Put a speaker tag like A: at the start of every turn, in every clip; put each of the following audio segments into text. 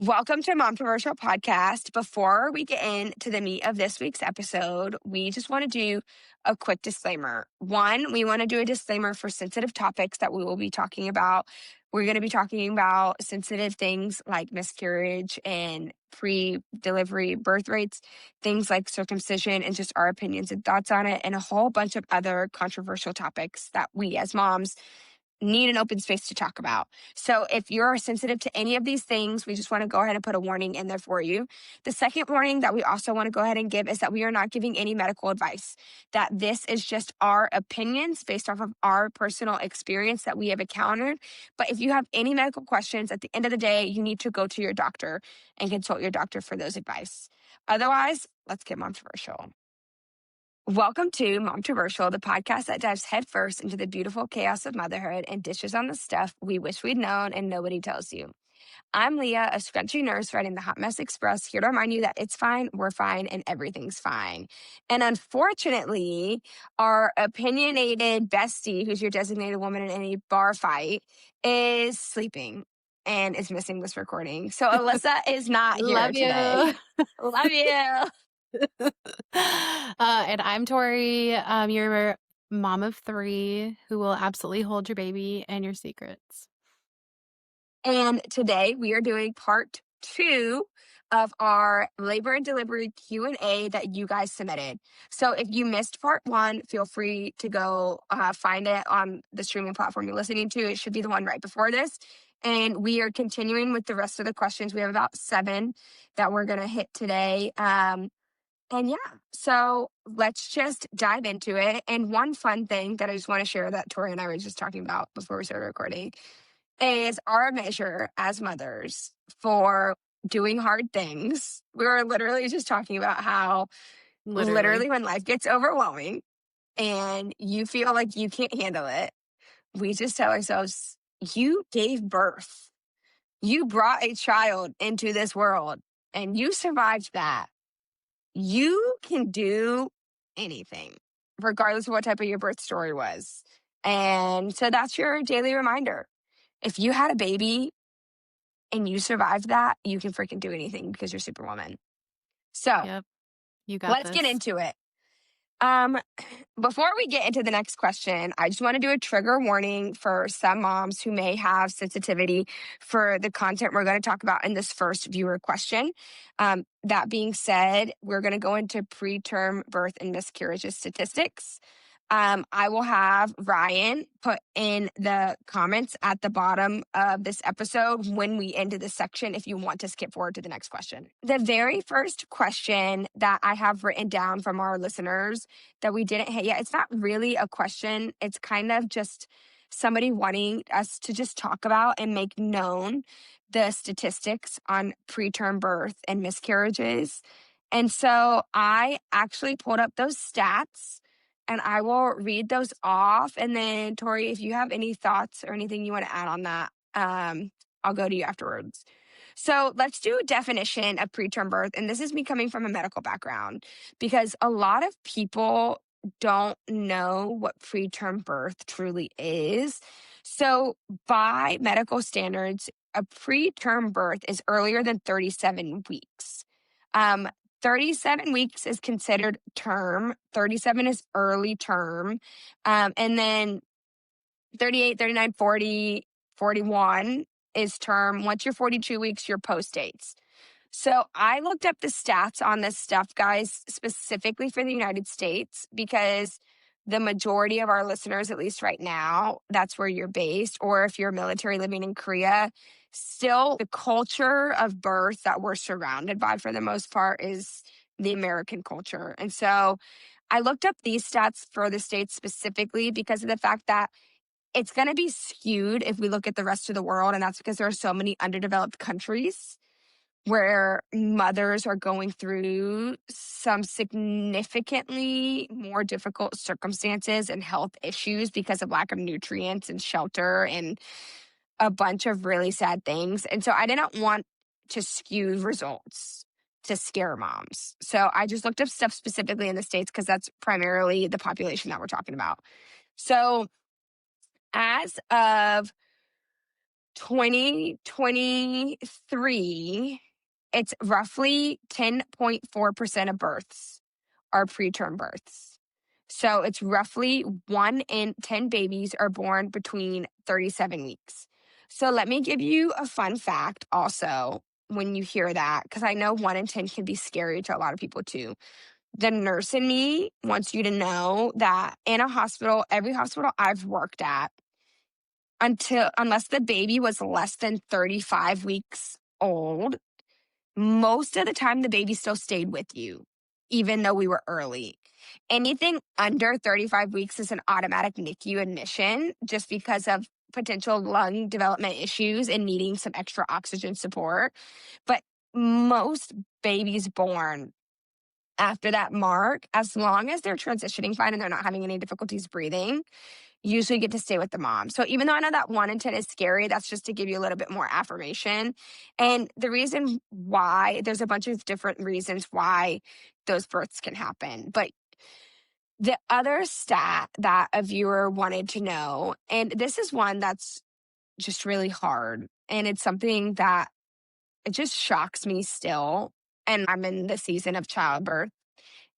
A: Welcome to Momtroversial podcast. Before we get into the meat of this week's episode, we just want to do a quick disclaimer. One, we want to do a disclaimer for sensitive topics that we will be talking about. We're going to be talking about sensitive things like miscarriage and pre-delivery birth rates, things like circumcision, and just our opinions and thoughts on it, and a whole bunch of other controversial topics that we as moms need an open space to talk about. So if you're sensitive to any of these things, we just want to go ahead and put a warning in there for you. The second warning that we also want to go ahead and give is that we are not giving any medical advice, that this is just our opinions based off of our personal experience that we have encountered. But if you have any medical questions, at the end of the day, you need to go to your doctor and consult your doctor for those advice. Otherwise, let's get controversial. Welcome to Momtroversial, the podcast that dives headfirst into the beautiful chaos of motherhood and dishes on the stuff we wish we'd known and nobody tells you. I'm Leah, a scrunchy nurse writing the Hot Mess Express, here to remind you that it's fine, we're fine, and everything's fine. And unfortunately, our opinionated bestie, who's your designated woman in any bar fight, is sleeping and is missing this recording. So Alyssa is not here
B: Love
A: today.
B: you.
A: Love you.
B: And I'm Tori, your mom of 3 who will absolutely hold your baby and your secrets.
A: And today we are doing part 2 of our labor and delivery Q&A that you guys submitted. So if you missed part 1, feel free to go find it on the streaming platform you're listening to. It should be the one right before this. And we are continuing with the rest of the questions. We have about 7 that we're going to hit today. And yeah, so let's just dive into it. And one fun thing that I just want to share that Tori and I were just talking about before we started recording is our measure as mothers for doing hard things. We were literally just talking about how literally when life gets overwhelming and you feel like you can't handle it, we just tell ourselves, you gave birth. You brought a child into this world and you survived that. You can do anything, regardless of what type of your birth story was. And so that's your daily reminder. If you had a baby and you survived that, you can freaking do anything because you're Superwoman. So
B: Yep, you got
A: let's get into it. Before we get into the next question, I just want to do a trigger warning for some moms who may have sensitivity for the content we're going to talk about in this first viewer question. That being said, we're going to go into preterm birth and miscarriages statistics. I will have Ryan put in the comments at the bottom of this episode when we end this section if you want to skip forward to the next question. The very first question that I have written down from our listeners that we didn't hit yet, it's not really a question. It's kind of just somebody wanting us to just talk about and make known the statistics on preterm birth and miscarriages. And so I actually pulled up those stats. And I will read those off. And then, Tori, if you have any thoughts or anything you want to add on that, I'll go to you afterwards. So let's do a definition of preterm birth. And this is me coming from a medical background because a lot of people don't know what preterm birth truly is. So by medical standards, a preterm birth is earlier than 37 weeks. 37 weeks is considered term. 37 is early term. And then 38, 39, 40, 41 is term. Once you're 42 weeks, you're post dates. So I looked up the stats on this stuff, guys, specifically for the United States, because the majority of our listeners, at least right now, that's where you're based. Or if you're military living in Korea, still the culture of birth that we're surrounded by for the most part is the American culture. And so I looked up these stats for the States specifically because of the fact that it's going to be skewed if we look at the rest of the world. And that's because there are so many underdeveloped countries where mothers are going through some significantly more difficult circumstances and health issues because of lack of nutrients and shelter and a bunch of really sad things. And so I didn't want to skew results to scare moms. So I just looked up stuff specifically in the States because that's primarily the population that we're talking about. So as of 2023, it's roughly 10.4% of births are preterm births. So it's roughly 1 in 10 babies are born between 37 weeks. So let me give you a fun fact also when you hear that, because I know 1 in 10 can be scary to a lot of people too. The nurse in me wants you to know that in a hospital, every hospital I've worked at, unless the baby was less than 35 weeks old, most of the time the baby still stayed with you, even though we were early. Anything under 35 weeks is an automatic NICU admission just because of potential lung development issues and needing some extra oxygen support. But most babies born after that mark, as long as they're transitioning fine and they're not having any difficulties breathing, usually get to stay with the mom. So even though I know that 1 in 10 is scary, that's just to give you a little bit more affirmation. And the reason why, there's a bunch of different reasons why those births can happen. But the other stat that a viewer wanted to know, and this is one that's just really hard, and it's something that it just shocks me still. And I'm in the season of childbirth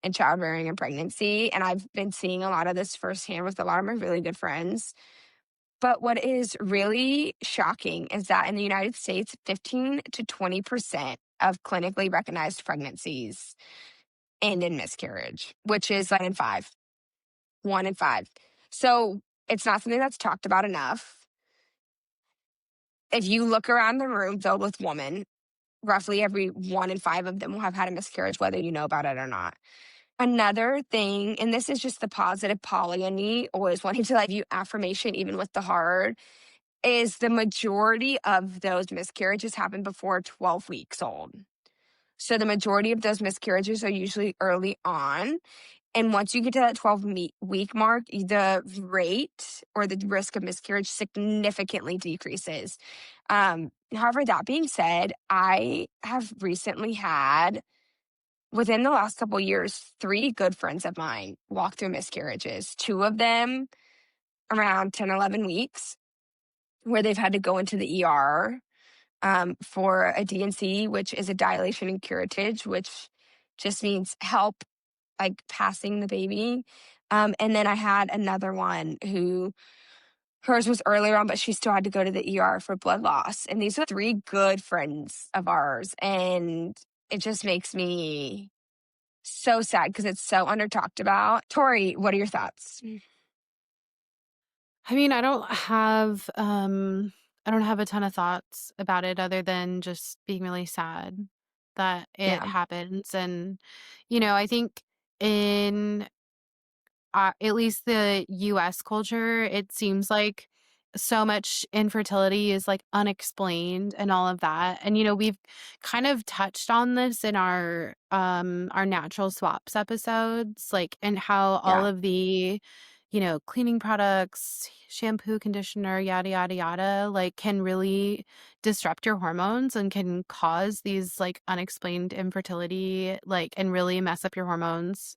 A: and childbearing and pregnancy, and I've been seeing a lot of this firsthand with a lot of my really good friends. But what is really shocking is that in the United States, 15 to 20% of clinically recognized pregnancies end in miscarriage, which is 1 in 5. 1 in 5. So it's not something that's talked about enough. If you look around the room filled with women, roughly every 1 in 5 of them will have had a miscarriage, whether you know about it or not. Another thing, and this is just the positive Polly in me, always wanting to view affirmation even with the hard, is the majority of those miscarriages happen before 12 weeks old. So the majority of those miscarriages are usually early on. And once you get to that 12-week mark, the rate or the risk of miscarriage significantly decreases. However, that being said, I have recently had, within the last couple of years, 3 good friends of mine walk through miscarriages. 2 of them around 10, 11 weeks, where they've had to go into the ER for a D&C, which is a dilation and curettage, which just means help passing the baby. And then I had another one who hers was earlier on, but she still had to go to the ER for blood loss. And these are 3 good friends of ours. And it just makes me so sad because it's so under talked about. Tori, what are your thoughts?
B: I mean, I don't have a ton of thoughts about it other than just being really sad that it
A: Yeah.
B: happens. And, I think in at least the US culture, it seems like so much infertility is like unexplained and all of that. And we've kind of touched on this in our natural swaps episodes, like and how all
A: Yeah.
B: of the cleaning products, shampoo, conditioner, yada yada yada, like can really disrupt your hormones and can cause these like unexplained infertility, like and really mess up your hormones.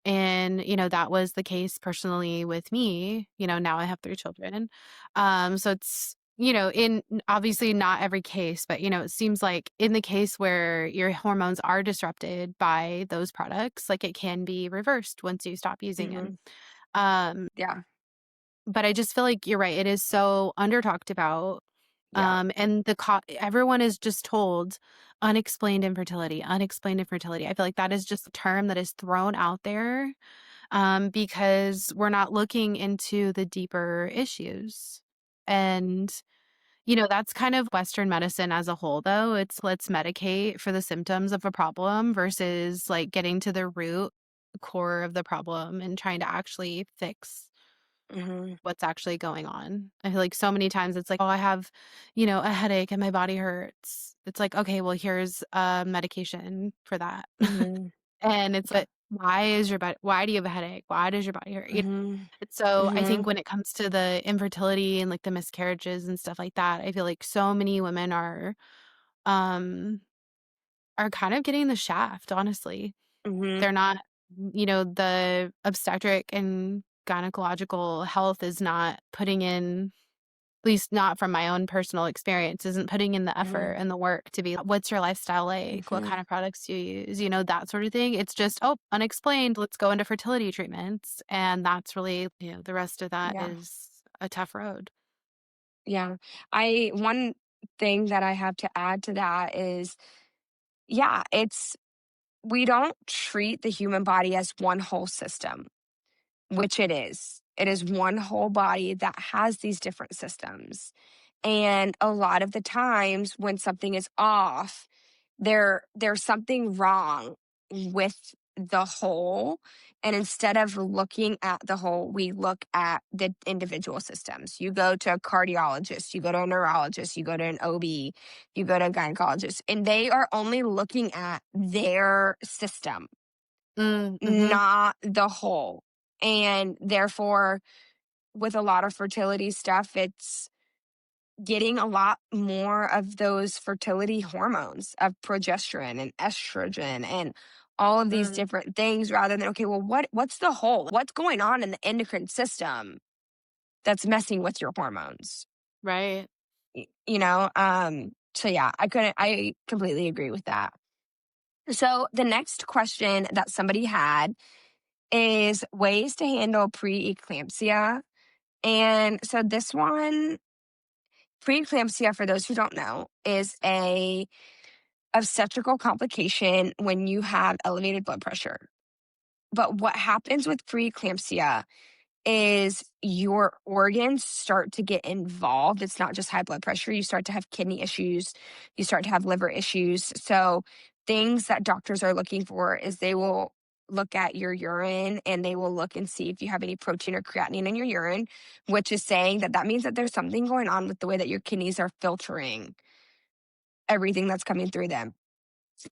B: And, that was the case personally with me. Now I have 3 children. So it's, in obviously not every case, but, it seems like in the case where your hormones are disrupted by those products, like it can be reversed once you stop using them.
A: Hmm.
B: Um,
A: Yeah.
B: but I just feel like you're right. It is so under talked about.
A: Yeah.
B: And everyone is just told unexplained infertility, unexplained infertility. I feel like that is just a term that is thrown out there because we're not looking into the deeper issues. And, that's kind of Western medicine as a whole, though. It's let's medicate for the symptoms of a problem versus like getting to the root core of the problem and trying to actually fix
A: Hmm.
B: what's actually going on. I feel like so many times it's like, oh, I have, a headache and my body hurts. It's like, okay, well, here's a medication for that.
A: Hmm.
B: And it's like, why do you have a headache? Why does your body hurt?
A: Hmm.
B: So I
A: Hmm.
B: think when it comes to the infertility and like the miscarriages and stuff like that, I feel like so many women um are kind of getting the shaft, honestly.
A: Hmm.
B: They're not, the obstetric and gynecological health is not putting in least not from my own personal experience, isn't putting in the
A: Mhm.
B: effort and the work to be, what's your lifestyle like? What
A: Mhm.
B: kind of products do you use? You know, that sort of thing. It's just, oh, unexplained. Let's go into fertility treatments. And that's really, the rest of that
A: Yeah.
B: is a tough road.
A: Yeah. One thing that I have to add to that is, yeah, we don't treat the human body as one whole system, which it is. It is one whole body that has these different systems. And a lot of the times when something is off, there's something wrong with the whole. And instead of looking at the whole, we look at the individual systems. You go to a cardiologist, you go to a neurologist, you go to an OB, you go to a gynecologist, and they are only looking at their system,
B: Mm-hmm.
A: not the whole. And therefore, with a lot of fertility stuff, it's getting a lot more of those fertility hormones of progesterone and estrogen and all of these
B: Mm,
A: different things rather than, okay, well, what's the whole? What's going on in the endocrine system that's messing with your hormones?
B: right.
A: So yeah, I completely agree with that. So the next question that somebody had is ways to handle preeclampsia. And so this one, preeclampsia, for those who don't know, is a obstetrical complication when you have elevated blood pressure. But what happens with preeclampsia is your organs start to get involved. It's not just high blood pressure. You start to have kidney issues, you start to have liver issues. So, things that doctors are looking for is they will look at your urine and they will look and see if you have any protein or creatinine in your urine, which is saying that that means that there's something going on with the way that your kidneys are filtering everything that's coming through them.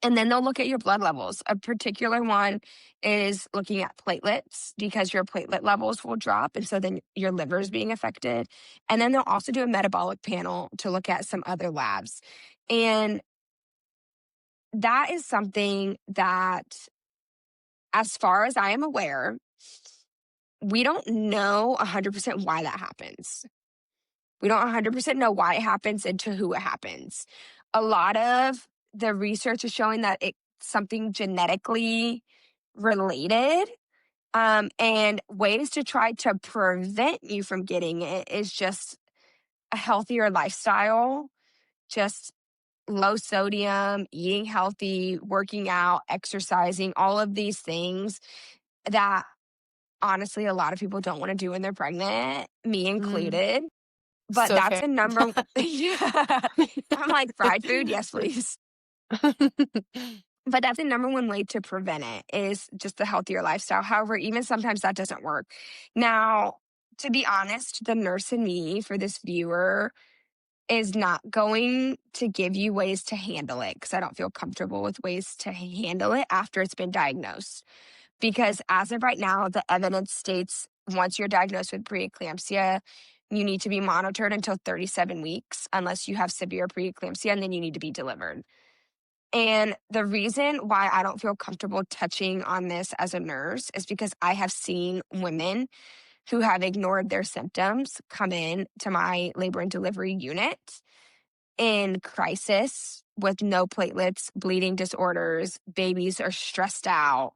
A: And then they'll look at your blood levels. A particular one is looking at platelets because your platelet levels will drop. And so then your liver is being affected. And then they'll also do a metabolic panel to look at some other labs. And that is something that, as far as I am aware, we don't know 100% why that happens. We don't 100% know why it happens and to who it happens. A lot of the research is showing that it's something genetically related. And ways to try to prevent you from getting it is just a healthier lifestyle, just low sodium, eating healthy, working out, exercising, all of these things that honestly a lot of people don't want to do when they're pregnant, me
B: Mm,
A: included. But
B: so
A: that's
B: fair.
A: the number yeah. I'm like, "Fried food? Yes, please." But that's the number one way to prevent it is just a healthier lifestyle. However, even sometimes that doesn't work. Now, to be honest, the nurse in me for this viewer is not going to give you ways to handle it because I don't feel comfortable with ways to handle it after it's been diagnosed. Because as of right now, the evidence states once you're diagnosed with preeclampsia, you need to be monitored until 37 weeks unless you have severe preeclampsia, and then you need to be delivered. And the reason why I don't feel comfortable touching on this as a nurse is because I have seen women who have ignored their symptoms come in to my labor and delivery unit in crisis with no platelets, bleeding disorders, babies are stressed out,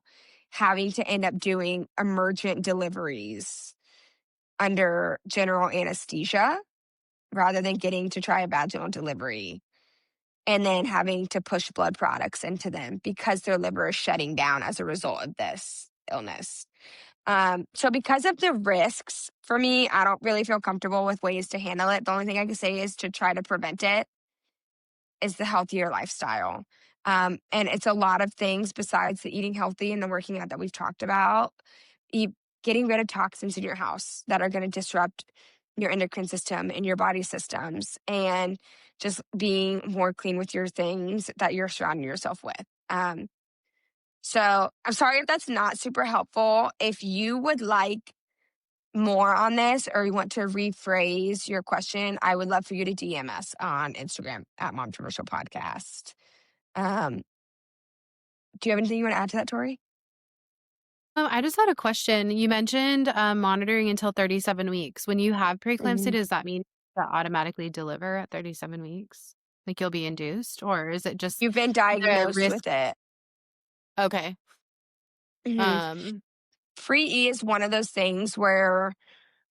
A: having to end up doing emergent deliveries under general anesthesia rather than getting to try a vaginal delivery and then having to push blood products into them because their liver is shutting down as a result of this illness. So because of the risks, for me, I don't really feel comfortable with ways to handle it. The only thing I can say is to try to prevent it is the healthier lifestyle. And it's a lot of things besides the eating healthy and the working out that we've talked about. E- Getting rid of toxins in your house that are going to disrupt your endocrine system and your body systems, and just being more clean with your things that you're surrounding yourself with. So I'm sorry if that's not super helpful. If you would like more on this or you want to rephrase your question, I would love for you to DM us on Instagram at Momtroversial Podcast. Um, do you have anything you want to add to that, Tori?
B: I just had a question. You mentioned monitoring until 37 weeks. When you have preeclampsia,
A: Mhm.
B: does that mean to automatically deliver at 37 weeks? Like, you'll be induced, or is it just
A: You've been
B: the
A: diagnosed
B: risk?
A: with it.
B: Okay.
A: Mhm.
B: Um,
A: Free E is one of those things where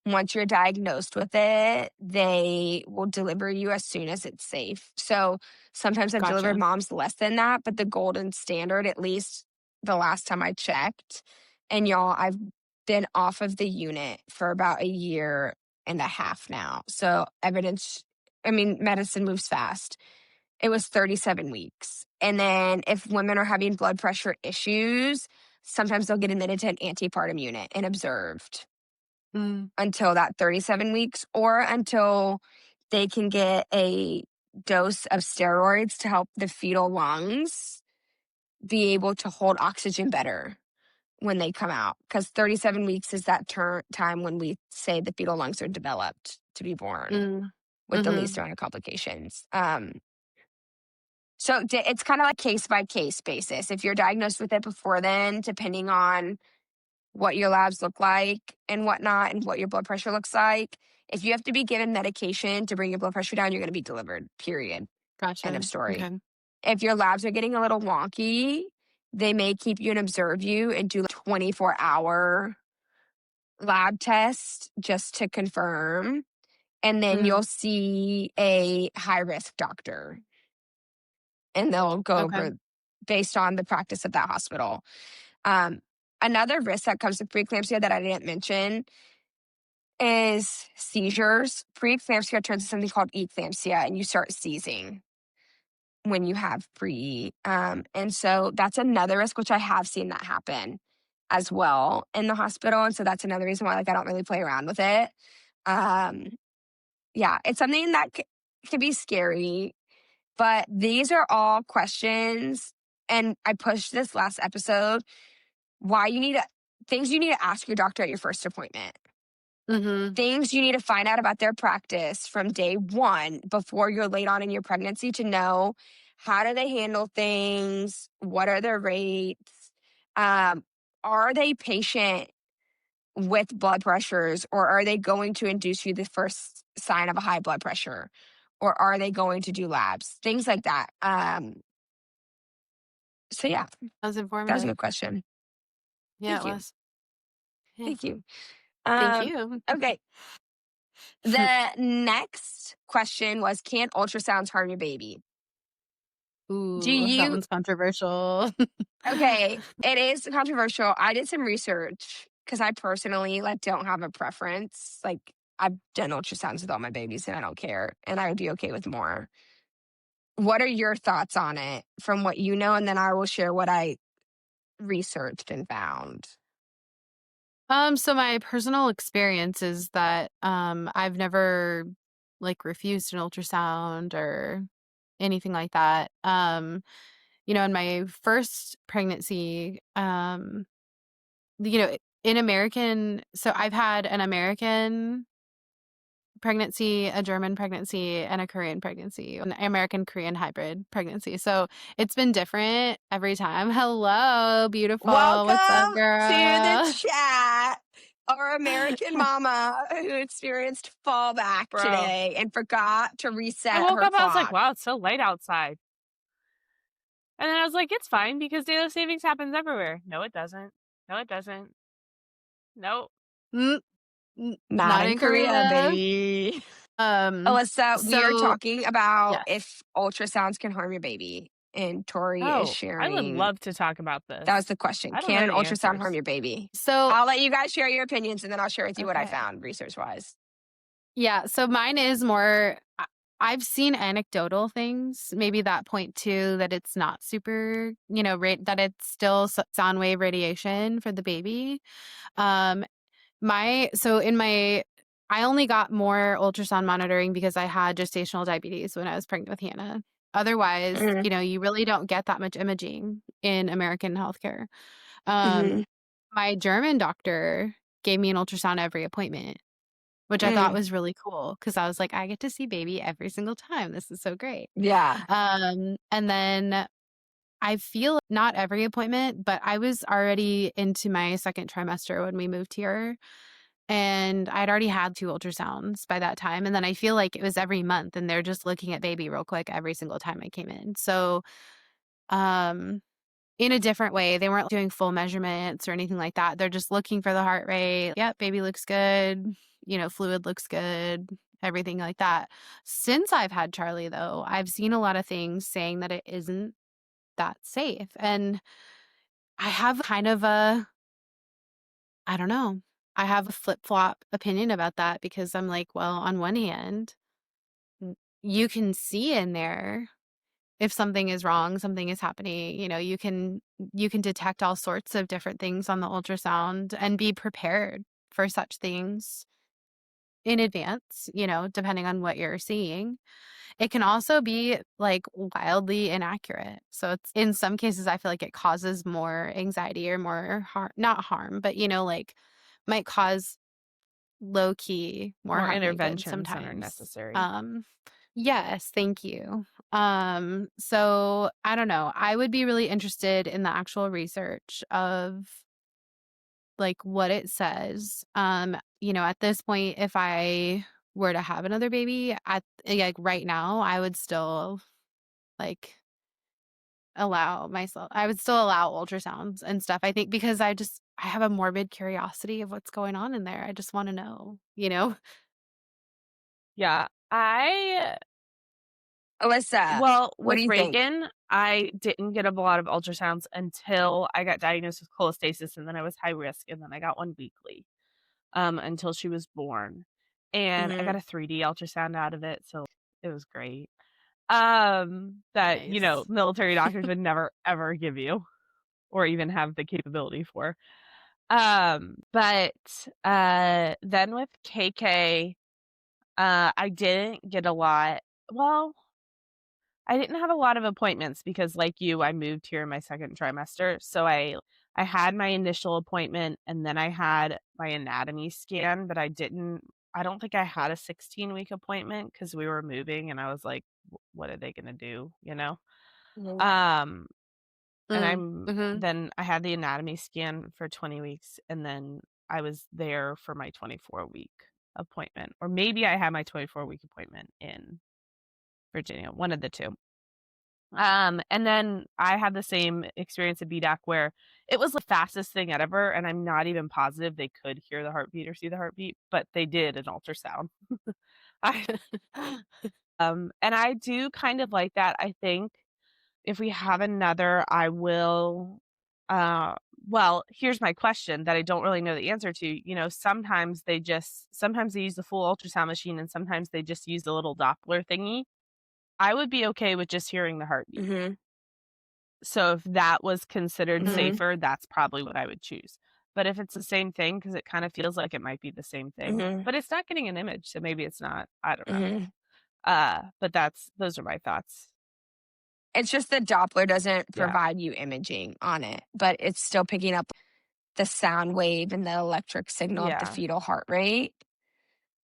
A: once you're diagnosed with it, they will deliver you as soon as it's safe. So sometimes I've delivered
B: gotcha.
A: moms less than that, but the golden standard, at least the last time I checked, and y'all, I've been off of the unit for about a year and a half now. So medicine moves fast. It was 37 weeks. And then if women are having blood pressure issues, sometimes they'll get admitted to an antepartum unit and observed
B: Mm,
A: until that 37 weeks or until they can get a dose of steroids to help the fetal lungs be able to hold oxygen better when they come out. Because 37 weeks is that time when we say the fetal lungs are developed to be born
B: mm,
A: with the least
B: mhm,
A: amount of complications. So it's kind of like case by case basis. If you're diagnosed with it before then, depending on what your labs look like and whatnot, and what your blood pressure looks like, if you have to be given medication to bring your blood pressure down, you're going to be delivered, period. End of
B: gotcha.
A: story.
B: Okay.
A: If your labs are getting a little wonky, they may keep you and observe you and do like 24-hour lab tests just to confirm. And then you'll
B: Mm,
A: see a high risk doctor and they'll go
B: okay.
A: over based on the practice of that hospital. Um, Another risk that comes with preeclampsia that I didn't mention is seizures. Preeclampsia turns to something called eclampsia, and you start seizing when you have pre. And so that's another risk, which I have seen that happen as well in the hospital. And so that's another reason why, like, I don't really play around with it. Um, yeah, it's something that can be scary, but these are all questions. And I pushed this last episode why you need to, things you need to ask your doctor at your first appointment.
B: Mhm.
A: Things you need to find out about their practice from day one before you're late on in your pregnancy to know how do they handle things, what are their rates, um, are they patient with blood pressures, or are they going to induce you the first sign of a high blood pressure, or are they going to do labs, things like that. So yeah,
B: That was
A: that was a
B: informative.
A: good question.
B: Yeah,
A: Thank
B: it
A: you.
B: was. Yeah.
A: Thank you.
B: Thank
A: Um,
B: you.
A: okay. The next question was, can ultrasounds harm your baby? Do
B: Ooh, that
A: you,
B: one's controversial.
A: okay, it is controversial. I did some research because I personally like don't have a preference. Like, I've done ultrasounds with all my babies and I don't care. And I would be okay with more. What are your thoughts on it from what you know? And then I will share what I researched and found.
B: So my personal experience is that I've never like refused an ultrasound or anything like that. In my first pregnancy, in American, so I've had an American pregnancy, a German pregnancy, and a Korean pregnancy, an American Korean hybrid pregnancy. So it's been different every time. Hello, beautiful. What's up,
A: Welcome to the
B: girl?
A: chat. Our American mama who experienced fallback
C: Bro,
A: today and forgot to
C: I
A: reset
C: woke
A: her
C: up, I was like,
A: clock.
C: wow, it's so light outside. And then I was like, it's fine because daylight savings happens everywhere. No, it doesn't. No, it doesn't. No.
B: Mm,
A: Not
B: not
A: in
B: in
A: Korea,
B: Korea.
A: baby.
B: Um,
A: Alyssa, we are
B: so
A: talking about
B: yes.
A: if ultrasounds can harm your baby. And Tori is
C: Oh, I would
A: sharing.
C: love to talk about
A: That was
C: this.
A: the question.
C: I don't
A: Can
C: know
A: an
C: the
A: ultrasound harm
C: answers.
A: your baby?
B: So
A: I'll let you guys share your opinions and then I'll share with you what I
B: okay.
A: found research wise.
B: Yeah, so mine is more I've seen anecdotal things, maybe that point too that it's not super, that it's still sound wave radiation for the baby. Um in my I only got more ultrasound monitoring because I had gestational diabetes when I was pregnant with Hannah. Otherwise,
A: Mm-hmm.
B: you really don't get that much imaging in American healthcare. Um,
A: Mm-hmm.
B: my German doctor gave me an ultrasound every appointment, which I thought
A: Mm.
B: was really cool because I was like, I get to see baby every single time. This is so great.
A: Yeah.
B: And then I feel not every appointment, but I was already into my second trimester when we moved here. And I'd already had 2 ultrasounds by that time, and then I feel like it was every month, and they're just looking at baby real quick every single time I came in. So, in a different way, they weren't doing full measurements or anything like that. They're just looking for the heart rate. Yep, baby looks good, fluid looks good, everything like that. Since I've had Charlie, though, I've seen a lot of things saying that it isn't that safe, and I have kind of I don't know. I have a flip-flop opinion about that because I'm like, well, on one hand, you can see in there if something is wrong, something is happening, you can detect all sorts of different things on the ultrasound and be prepared for such things in advance, depending on what you're seeing. It can also be like wildly inaccurate. So it's in some cases I feel like it causes more anxiety or more harm, not harm, but like might cause low key more
C: More
B: harm than good
C: interventions than are
B: sometimes.
C: necessary.
B: Yes, thank you. So I don't know. I would be really interested in the actual research of like what it says. At this point, if I were to have another baby at like right now, I would still like I would still allow ultrasounds and stuff. I think because I have a morbid curiosity of what's going on in there. I just want to know.
C: Yeah.
A: Alyssa,
C: Well,
A: what do
C: with
A: you think?
C: Reagan, I didn't get a lot of ultrasounds until I got diagnosed with cholestasis, and then I was high risk, and then I got one weekly, until she was born. And I got
A: Mhm.
C: a 3D ultrasound out of it, so it was great. That,
B: Nice.
C: military doctors would never ever give you or even have the capability for. But then with KK, I didn't get a lot. Well, I didn't have a lot of appointments because like you, I moved here in my second trimester. So I had my initial appointment and then I had my anatomy scan, but I don't think I had a 16-week appointment because we were moving and I was like, what are they gonna do?
A: Mhm.
C: Um and
A: Mhm.
C: then I had the anatomy scan for 20 weeks and then I was there for my 24-week appointment. Or maybe I had my 24-week appointment in Virginia, one of the two. And then I had the same experience at BDAC where it was the fastest thing ever, and I'm not even positive they could hear the heartbeat or see the heartbeat, but they did an ultrasound. I and I do kind of like that. I think if we have another, I will uh well, here's my question that I don't really know the answer to. Sometimes they use the full ultrasound machine and sometimes they just use the little Doppler thingy. I would be okay with just hearing the heartbeat.
A: Mhm.
C: So if that was considered
A: Mhm.
C: safer, that's probably what I would choose. But if it's the same thing, because it kind of feels like it might be the same thing,
A: Mhm.
C: but it's not getting an image, so maybe it's not. I don't know.
A: Mhm.
C: But those are my thoughts.
A: It's just the Doppler doesn't
C: Yeah.
A: provide you imaging on it, but it's still picking up the sound wave and the electric signal of the
C: Yeah.
A: fetal heart rate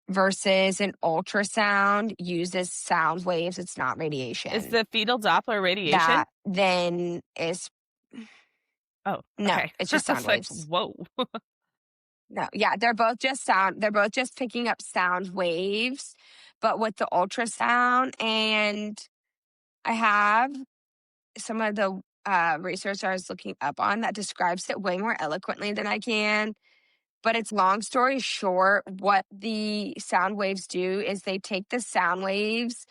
A: versus an ultrasound uses sound waves. It's not
C: Is
A: radiation.
C: the fetal Doppler radiation?
A: That then is
C: Oh,
A: no,
C: okay.
A: it's
C: I
A: just sound
C: was like,
A: waves.
C: whoa.
A: No, yeah, they're both just sound. They're both just picking up sound waves, but with the ultrasound, and I have some of the research I was looking up on that describes it way more eloquently than I can. But it's long story short, what the sound waves do is they take the sound waves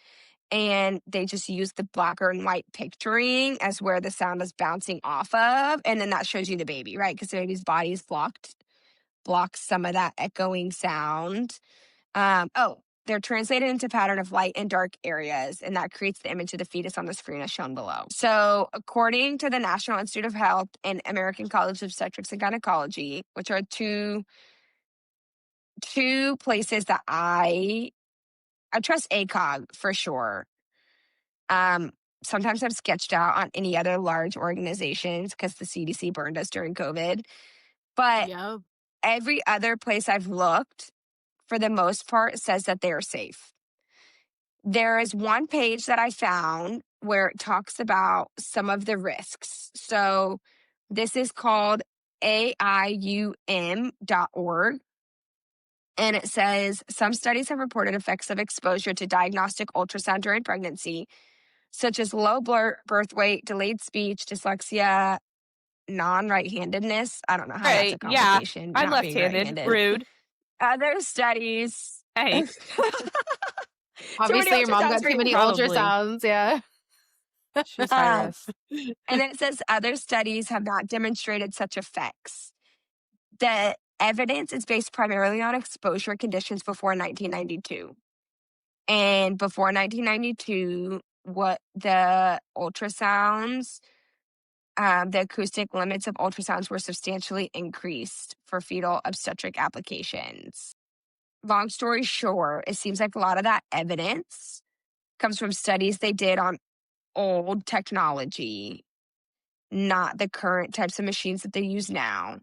A: and they just use the black and white picturing as where the sound is bouncing off of. And then that shows you the baby, right? Because the baby's body is blocks some of that echoing sound. They're translated into pattern of light and dark areas, and that creates the image of the fetus on the screen as shown below. So, according to the National Institute of Health and American College of Obstetrics and Gynecology, which are two places that I trust ACOG for sure. Um, Sometimes I've sketched out on any other large organizations because the CDC burned us during COVID. But
B: Yep.
A: every other place I've looked, for the most part, says that they are safe. There is one page that I found where it talks about some of the risks. So this is called AIUM.org. And it says, some studies have reported effects of exposure to diagnostic ultrasound during pregnancy, such as low birth weight, delayed speech, dyslexia, non-right-handedness. I don't know how that's a
C: Right. Yeah.
A: complication,
C: I'm
A: not being
C: left-handed.
A: right-handed.
C: Rude.
A: Other studies.
C: Hey.
A: Too many
B: Obviously, your mom
A: ultrasounds
B: got
A: for
B: too
A: you.
B: many
C: Probably.
B: ultrasounds. Yeah.
C: She's high risk.
A: And then it says other studies have not demonstrated such effects. The evidence is based primarily on exposure conditions before 1992. And before 1992, what the ultrasounds, the acoustic limits of ultrasounds were substantially increased for fetal obstetric applications. Long story short, it seems like a lot of that evidence comes from studies they did on old technology, not the current types of machines that they use now.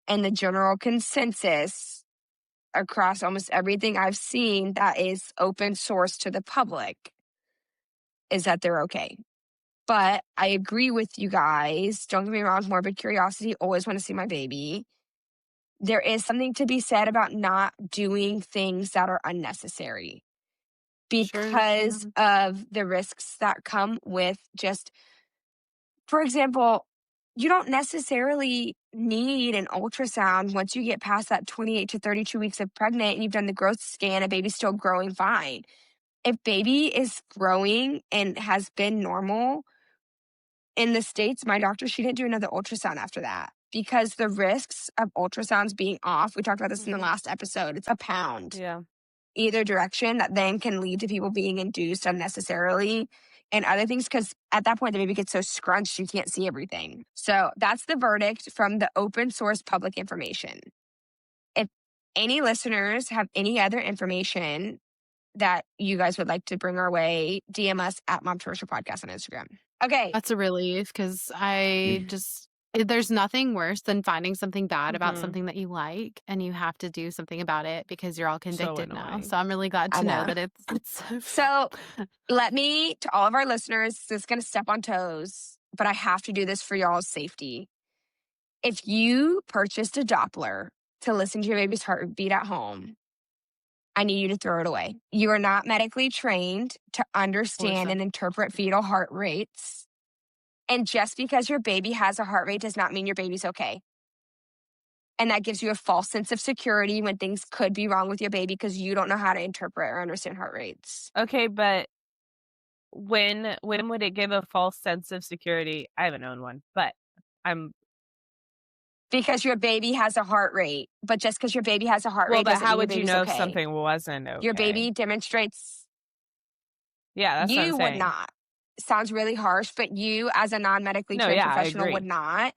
A: And the general consensus across almost everything I've seen that is open source to the public is that they're okay. But I agree with you guys. Don't get me wrong, morbid curiosity, always want to see my baby. There is something to be said about not doing things that are unnecessary
B: Sure.
A: because of the risks that come with just, for example, you don't necessarily need an ultrasound once you get past that 28 to 32 weeks of pregnant and you've done the growth scan, a baby's still growing fine. If baby is growing and has been normal, in the States, my doctor, she didn't do another ultrasound after that because the risks of ultrasounds being off, we talked about this in the last episode, it's a pound
C: Yeah.
A: either direction that then can lead to people being induced unnecessarily and other things because at that point the baby gets so scrunched you can't see everything. So that's the verdict from the open source public information. If any listeners have any other information that you guys would like to bring our way, DM us at Momtroversial Podcast on Instagram. Okay.
B: That's a relief because there's nothing worse than finding something bad about
C: Mhm.
B: something that you like and you have to do something about it because you're all convicted now.
C: annoying.
B: So I'm really glad
A: I
B: to know
A: know.
B: that it's
A: So let me, to all of our listeners, this is going to step on toes, but I have to do this for y'all's safety. If you purchased a Doppler to listen to your baby's heartbeat at home, I need you to throw it away. You are not medically trained to understand and interpret fetal heart rates. And just because your baby has a heart rate does not mean your baby's okay. And that gives you a false sense of security when things could be wrong with your baby because you don't know how to interpret or understand heart rates.
C: Okay, but when would it give a false sense of security? I haven't known one, but
A: because your baby has a heart rate. But just because your baby has a heart
C: well,
A: rate
C: but
A: doesn't
C: how
A: mean your
C: would you
A: baby's
C: know
A: okay.
C: if something wasn't okay?
A: Your baby demonstrates.
C: Yeah, that's what I'm
A: You
C: saying.
A: would not. Sounds really harsh, but you as a non-medically trained professional would not.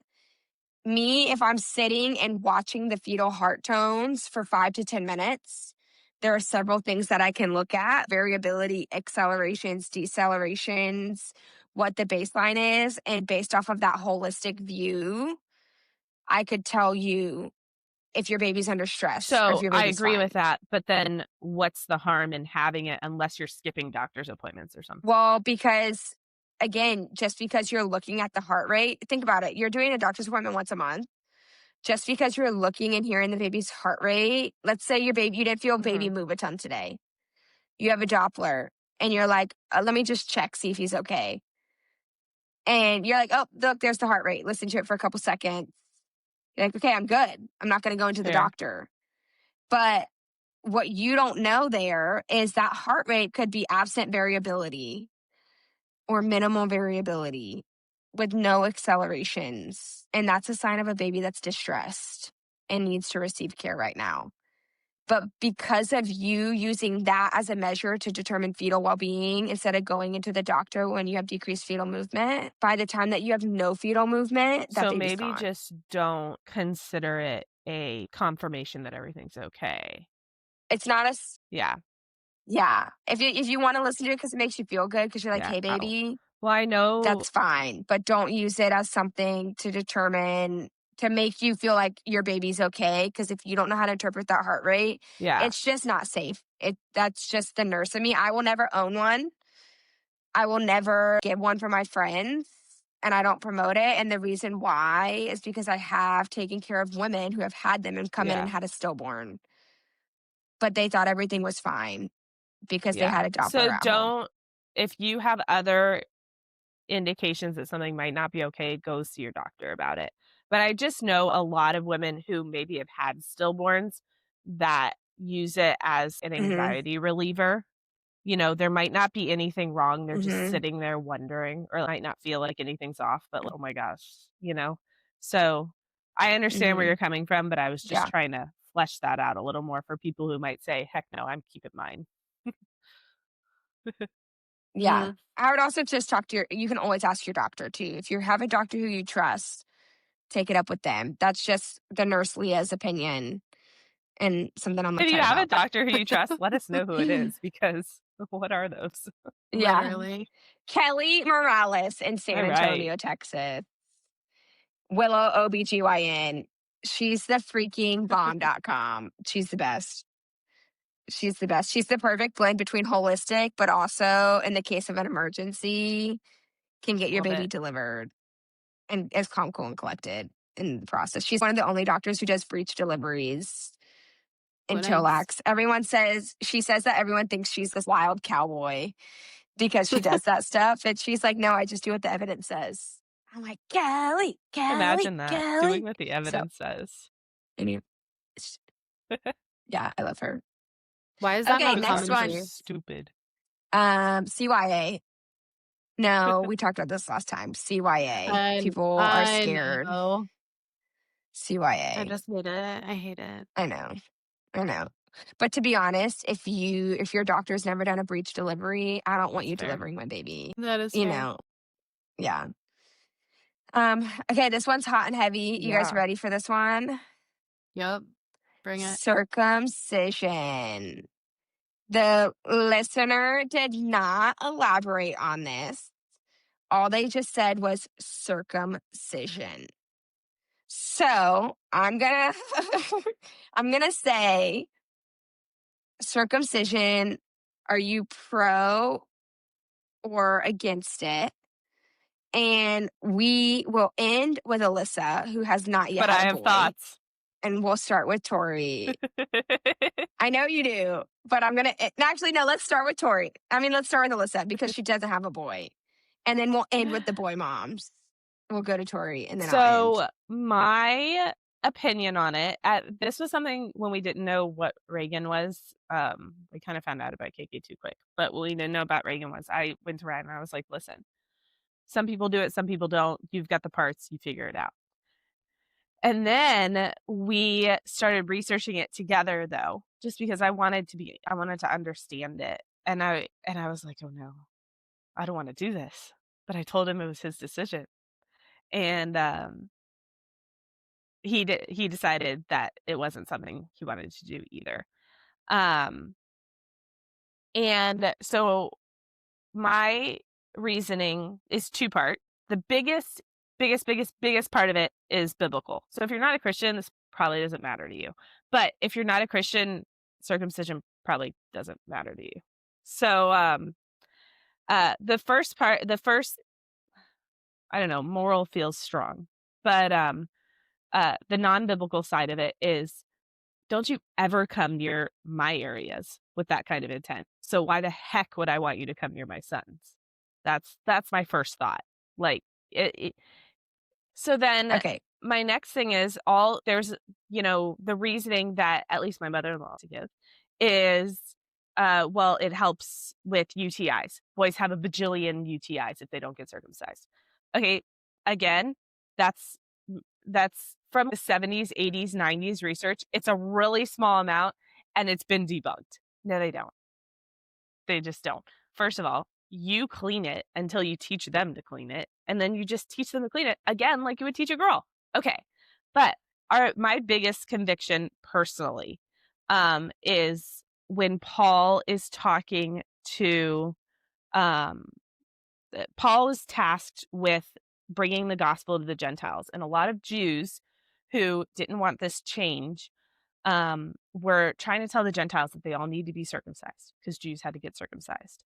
A: Me, if I'm sitting and watching the fetal heart tones for 5 to 10 minutes, there are several things that I can look at: variability, accelerations, decelerations, what the baseline is. And based off of that holistic view, I could tell you if your baby's under stress or if
C: So
A: your
C: I
A: baby's
C: agree
A: fine.
C: with that, but then what's the harm in having it unless you're skipping doctor's appointments or something?
A: Well, because again, just because you're looking at the heart rate, think about it. You're doing a doctor's appointment once a month. Just because you're looking and hearing the baby's heart rate, let's say you didn't feel baby move a ton today. You have a Doppler and you're like, let me just check, see if he's okay. And you're like, oh, look, there's the heart rate. Listen to it for a couple seconds. You're like, okay, I'm good. I'm not going to go into the doctor. But what you don't know there is that heart rate could be absent variability or minimal variability with no accelerations. And that's a sign of a baby that's distressed and needs to receive care right now. But because of you using that as a measure to determine fetal well-being instead of going into the doctor when you have decreased fetal movement, by the time that you have no fetal movement, that
C: so
A: baby's
C: maybe
A: gone.
C: just don't consider it a confirmation that everything's okay.
A: It's not a...
C: Yeah.
A: Yeah. If you want to listen to it because it makes you feel good because you're like, hey, baby,
C: well, I know
A: that's fine. But don't use it as something to determine, to make you feel like your baby's okay. Because if you don't know how to interpret that heart rate, it's just not safe. That's just the nurse in me. I will never own one. I will never get one for my friends. And I don't promote it. And the reason why is because I have taken care of women who have had them and come in and had a stillborn. but they thought everything was fine because they had a Doppler
C: So
A: at home.
C: if you have other indications that something might not be okay, go see your doctor about it. But I just know a lot of women who maybe have had stillborns that use it as an anxiety reliever. You know, there might not be anything wrong. They're just sitting there wondering, or might not feel like anything's off, but like, oh my gosh, you know? So I understand where you're coming from, but I was just trying to flesh that out a little more for people who might say, heck no, I'm keeping mine.
A: Yeah. I would also just talk to you can always ask your doctor too. If you have a doctor who you trust, take it up with them. That's just the nurse Leah's opinion and something I'm
C: If you
A: upset
C: have a
A: about.
C: doctor who you trust, let us know who it is, because what are those?
A: Yeah.
B: Literally.
A: Kelly Morales in San
C: All
A: Antonio,
C: right.
A: Texas. Willow OBGYN. She's the freaking bomb.com. She's the best. She's the best. She's the perfect blend between holistic, but also in the case of an emergency, can get your
C: Love
A: baby
C: it.
A: delivered and is calm, cool, and collected in the process. She's one of the only doctors who does breech deliveries in
B: What nice.
A: Chillax. She says that everyone thinks she's this wild cowboy because she does that stuff. And she's like, no, I just do what the evidence says. I'm like, Kelly.
C: Imagine that, doing what the evidence says.
A: Anyway, yeah, I love her.
B: Why is that
A: Okay,
B: not
A: next
B: commonplace?
A: one.
C: Stupid.
A: CYA. No, we talked about this last time. CYA. People are scared.
B: Know.
A: CYA.
B: I just hate it. I hate it.
A: I know. But to be honest, if your doctor's never done a breech delivery, I don't want you delivering my baby.
B: That is
A: You
B: fair.
A: know. Yeah. Okay, this one's hot and heavy. You guys ready for this one?
B: Yep. Bring it.
A: Circumcision. The listener did not elaborate on this. All they just said was circumcision. So I'm gonna say circumcision. Are you pro or against it? And we will end with Alyssa, who has not yet
C: But
A: had
C: I
A: a
C: have
A: boy.
C: thoughts.
A: And we'll start with Tori. I know you do, but I'm gonna actually no. Let's start with Tori. Let's start with Alyssa because she doesn't have a boy, and then we'll end with the boy moms. We'll go to Tori, and then I'll end.
C: My opinion on it, this was something when we didn't know what Reagan was. We kind of found out about KK too quick, but what we didn't know about Reagan was I went to Ryan and I was like, listen, some people do it, some people don't. You've got the parts, you figure it out. And then we started researching it together, though, just because I wanted to understand it. And I was like, oh no, I don't want to do this. But I told him it was his decision. And he decided that it wasn't something he wanted to do either. And so my reasoning is two-part. The biggest part of it is biblical. So if you're not a Christian, this probably doesn't matter to you. But if you're not a Christian, circumcision probably doesn't matter to you. So the first, I don't know, moral feels strong. But the non-biblical side of it is, don't you ever come near my areas with that kind of intent. So why the heck would I want you to come near my sons? That's my first thought. Like so then
A: Okay.
C: My next thing is there's, the reasoning that at least my mother-in-law to give is, well, it helps with UTIs. Boys have a bajillion UTIs if they don't get circumcised. Okay. Again, that's from the 70s, 80s, 90s research. It's a really small amount and it's been debunked. No, they don't. They just don't. First of all, you clean it until you teach them to clean it. And then you just teach them to clean it again, like you would teach a girl. Okay. But my biggest conviction personally is when Paul is talking to, Paul is tasked with bringing the gospel to the Gentiles. And a lot of Jews who didn't want this change were trying to tell the Gentiles that they all need to be circumcised because Jews had to get circumcised.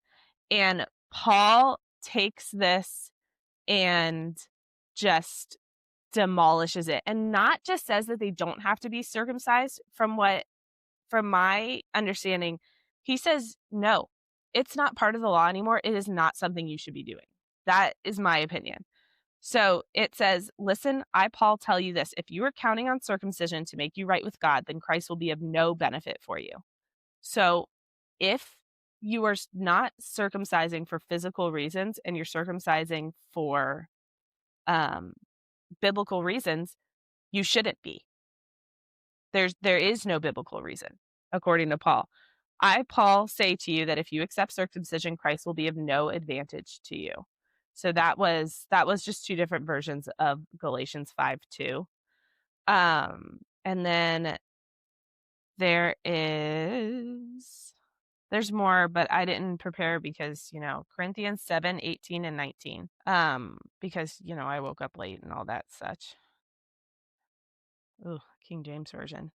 C: And Paul takes this and just demolishes it, and not just says that they don't have to be circumcised from what from my understanding, he says, no, it's not part of the law anymore. It is not something you should be doing. That is my opinion. So it says, listen, I, Paul, tell you this. If you are counting on circumcision to make you right with God, then Christ will be of no benefit for you. So if you are not circumcising for physical reasons and you're circumcising for biblical reasons, you shouldn't be. There is no biblical reason, according to Paul. I, Paul, say to you that if you accept circumcision, Christ will be of no advantage to you. So that was just two different versions of Galatians 5:2. And then there's more, but I didn't prepare because, Corinthians 7:18 and 19. Because, I woke up late and all that such. Ooh, King James Version.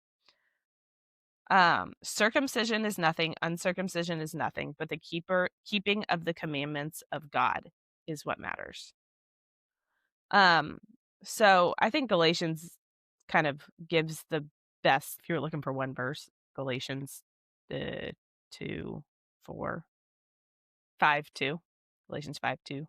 C: Circumcision is nothing, uncircumcision is nothing, but the keeping of the commandments of God is what matters. So I think Galatians kind of gives the best, if you're looking for one verse, Galatians 2, 4, 5, 2, Galatians 5, 2.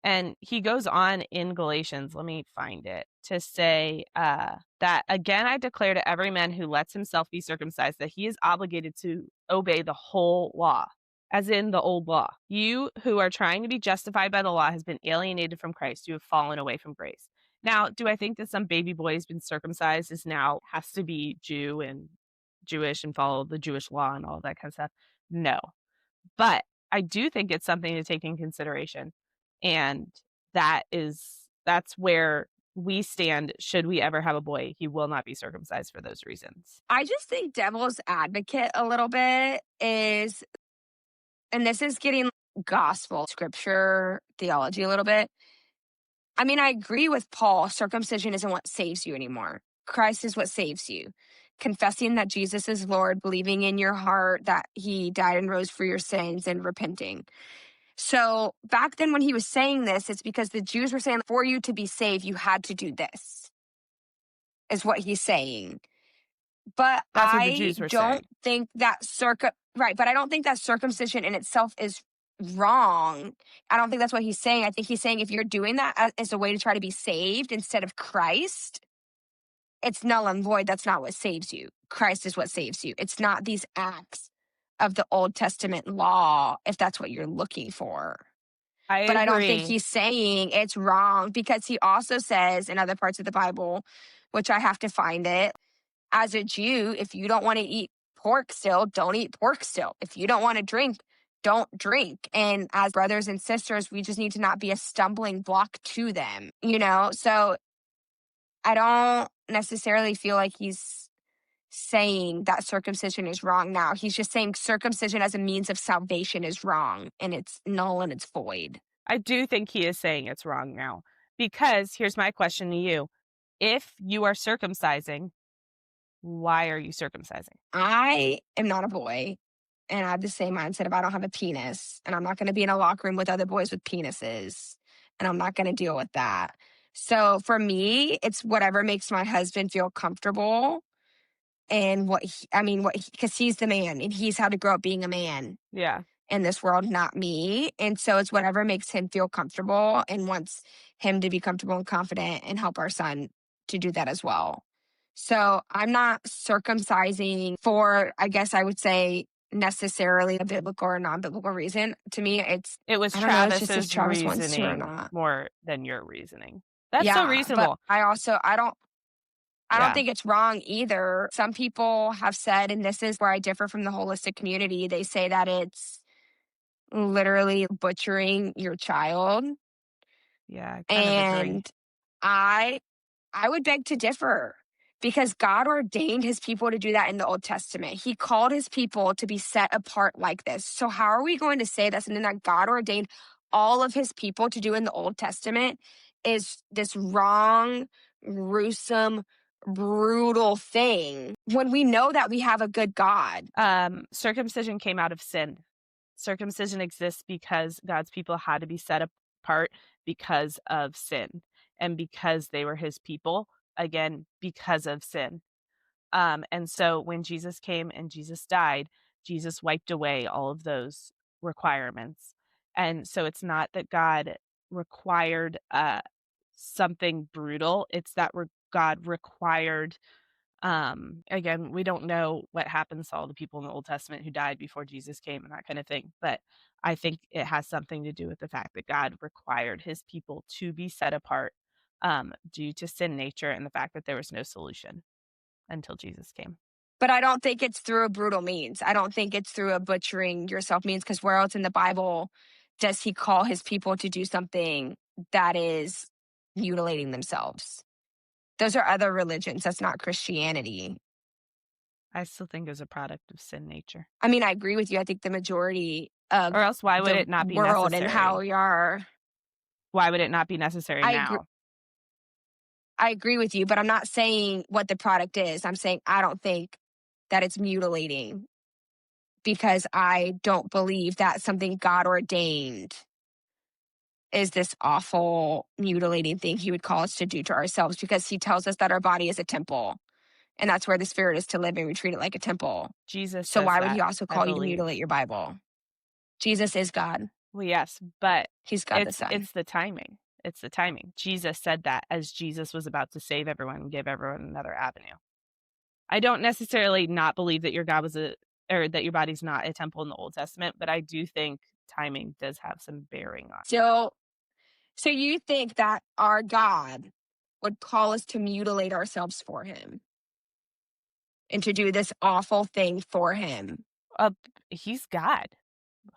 C: And he goes on in Galatians, let me find it, to say that, again, I declare to every man who lets himself be circumcised that he is obligated to obey the whole law, as in the old law. You who are trying to be justified by the law has been alienated from Christ. You have fallen away from grace. Now, do I think that some baby boy has been circumcised is now has to be Jew and Jewish and follow the Jewish law and all that kind of stuff? No. But I do think it's something to take in consideration. And that's where we stand. Should we ever have a boy, he will not be circumcised for those reasons.
A: I just think devil's advocate a little bit is, and this is getting gospel scripture theology a little bit. I mean, I agree with Paul. Circumcision isn't what saves you anymore. Christ is what saves you. Confessing that Jesus is Lord, believing in your heart that he died and rose for your sins, and repenting. So back then when he was saying this, it's because the Jews were saying, for you to be saved, you had to do this, is what he's saying. But
C: That's what the
A: I
C: Jews were
A: don't
C: saying.
A: think that but I don't think that circumcision in itself is wrong. I don't think that's what he's saying. I think he's saying if you're doing that as a way to try to be saved instead of Christ, it's null and void. That's not what saves you. Christ is what saves you. It's not these acts of the Old Testament law, if that's what you're looking for. But I don't think he's saying it's wrong, because he also says in other parts of the Bible, which I have to find it, as a Jew, if you don't want to eat pork still, don't eat pork still. If you don't want to drink, don't drink. And as brothers and sisters, we just need to not be a stumbling block to them, So I don't necessarily feel like he's saying that circumcision is wrong now. He's just saying circumcision as a means of salvation is wrong, and it's null and it's void.
C: I do think he is saying it's wrong now, because here's my question to you. If you are circumcising, why are you circumcising?
A: I am not a boy, and I have the same mindset of I don't have a penis, and I'm not going to be in a locker room with other boys with penises, and I'm not going to deal with that. So for me, it's whatever makes my husband feel comfortable. And because he's the man and he's had to grow up being a man in this world, not me. And so it's whatever makes him feel comfortable and wants him to be comfortable and confident and help our son to do that as well. So I'm not circumcising for, I guess I would say, necessarily a biblical or non-biblical reason. To me, it was
C: Travis's
A: Travis wants to or
C: reasoning
A: not.
C: more than your reasoning. That's so reasonable.
A: But I don't think it's wrong either. Some people have said, and this is where I differ from the holistic community, they say that it's literally butchering your child.
C: Yeah, kind of agree.
A: And I would beg to differ, because God ordained his people to do that in the Old Testament. He called his people to be set apart like this. So how are we going to say that something that God ordained all of his people to do in the Old Testament is this wrong, gruesome, brutal thing when we know that we have a good God?
C: Circumcision came out of sin. Circumcision exists because God's people had to be set apart because of sin, and because they were his people. again, because of sin. And so when Jesus came and Jesus died, Jesus wiped away all of those requirements. And so it's not that God required something brutal. It's that God required, again, we don't know what happens to all the people in the Old Testament who died before Jesus came and that kind of thing. But I think it has something to do with the fact that God required his people to be set apart due to sin nature and the fact that there was no solution until Jesus came.
A: But I don't think it's through a brutal means. I don't think it's through a butchering yourself means, because where else in the Bible does he call his people to do something that is mutilating themselves? Those are other religions. That's not Christianity.
C: I still think it was a product of sin nature.
A: I mean, I agree with you. I think the majority of
C: Or else why would
A: the
C: it not be
A: world
C: necessary?
A: and how we are.
C: Why would it not be necessary now?
A: I agree with you, but I'm not saying what the product is. I'm saying I don't think that it's mutilating, because I don't believe that something God ordained is this awful mutilating thing he would call us to do to ourselves, because he tells us that our body is a temple and that's where the spirit is to live, and we treat it like a temple.
C: Jesus
A: So
C: says
A: why would
C: that,
A: he also
C: I
A: call you to
C: believe.
A: mutilate your Bible? Jesus is God.
C: Well, yes, but
A: He's God the Son.
C: it's the timing. It's the timing. Jesus said that as Jesus was about to save everyone and give everyone another avenue. I don't necessarily not believe that your God was or that your body's not a temple in the Old Testament, but I do think timing does have some bearing on it.
A: So you think that our God would call us to mutilate ourselves for him and to do this awful thing for him?
C: He's God.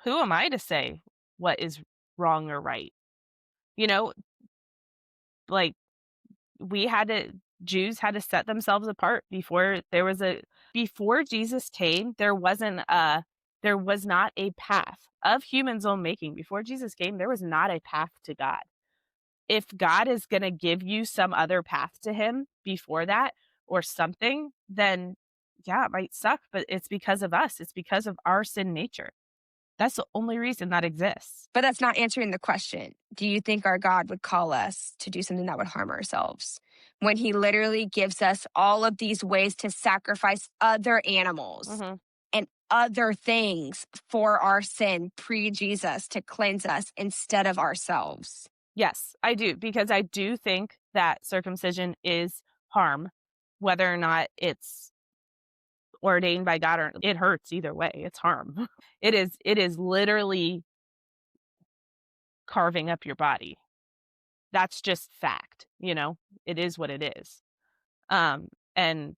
C: Who am I to say what is wrong or right? You know, like Jews had to set themselves apart before Jesus came. There was not a path of humans' own making. Before Jesus came, there was not a path to God. If God is going to give you some other path to him before that or something, then yeah, it might suck, but it's because of us. It's because of our sin nature. That's the only reason that exists.
A: But that's not answering the question. Do you think our God would call us to do something that would harm ourselves, when he literally gives us all of these ways to sacrifice other animals and other things for our sin pre-Jesus to cleanse us instead of ourselves?
C: Yes, I do, because I do think that circumcision is harm, whether or not it's ordained by God or it hurts either way. It's harm. It is literally carving up your body. That's just fact, It is what it is. And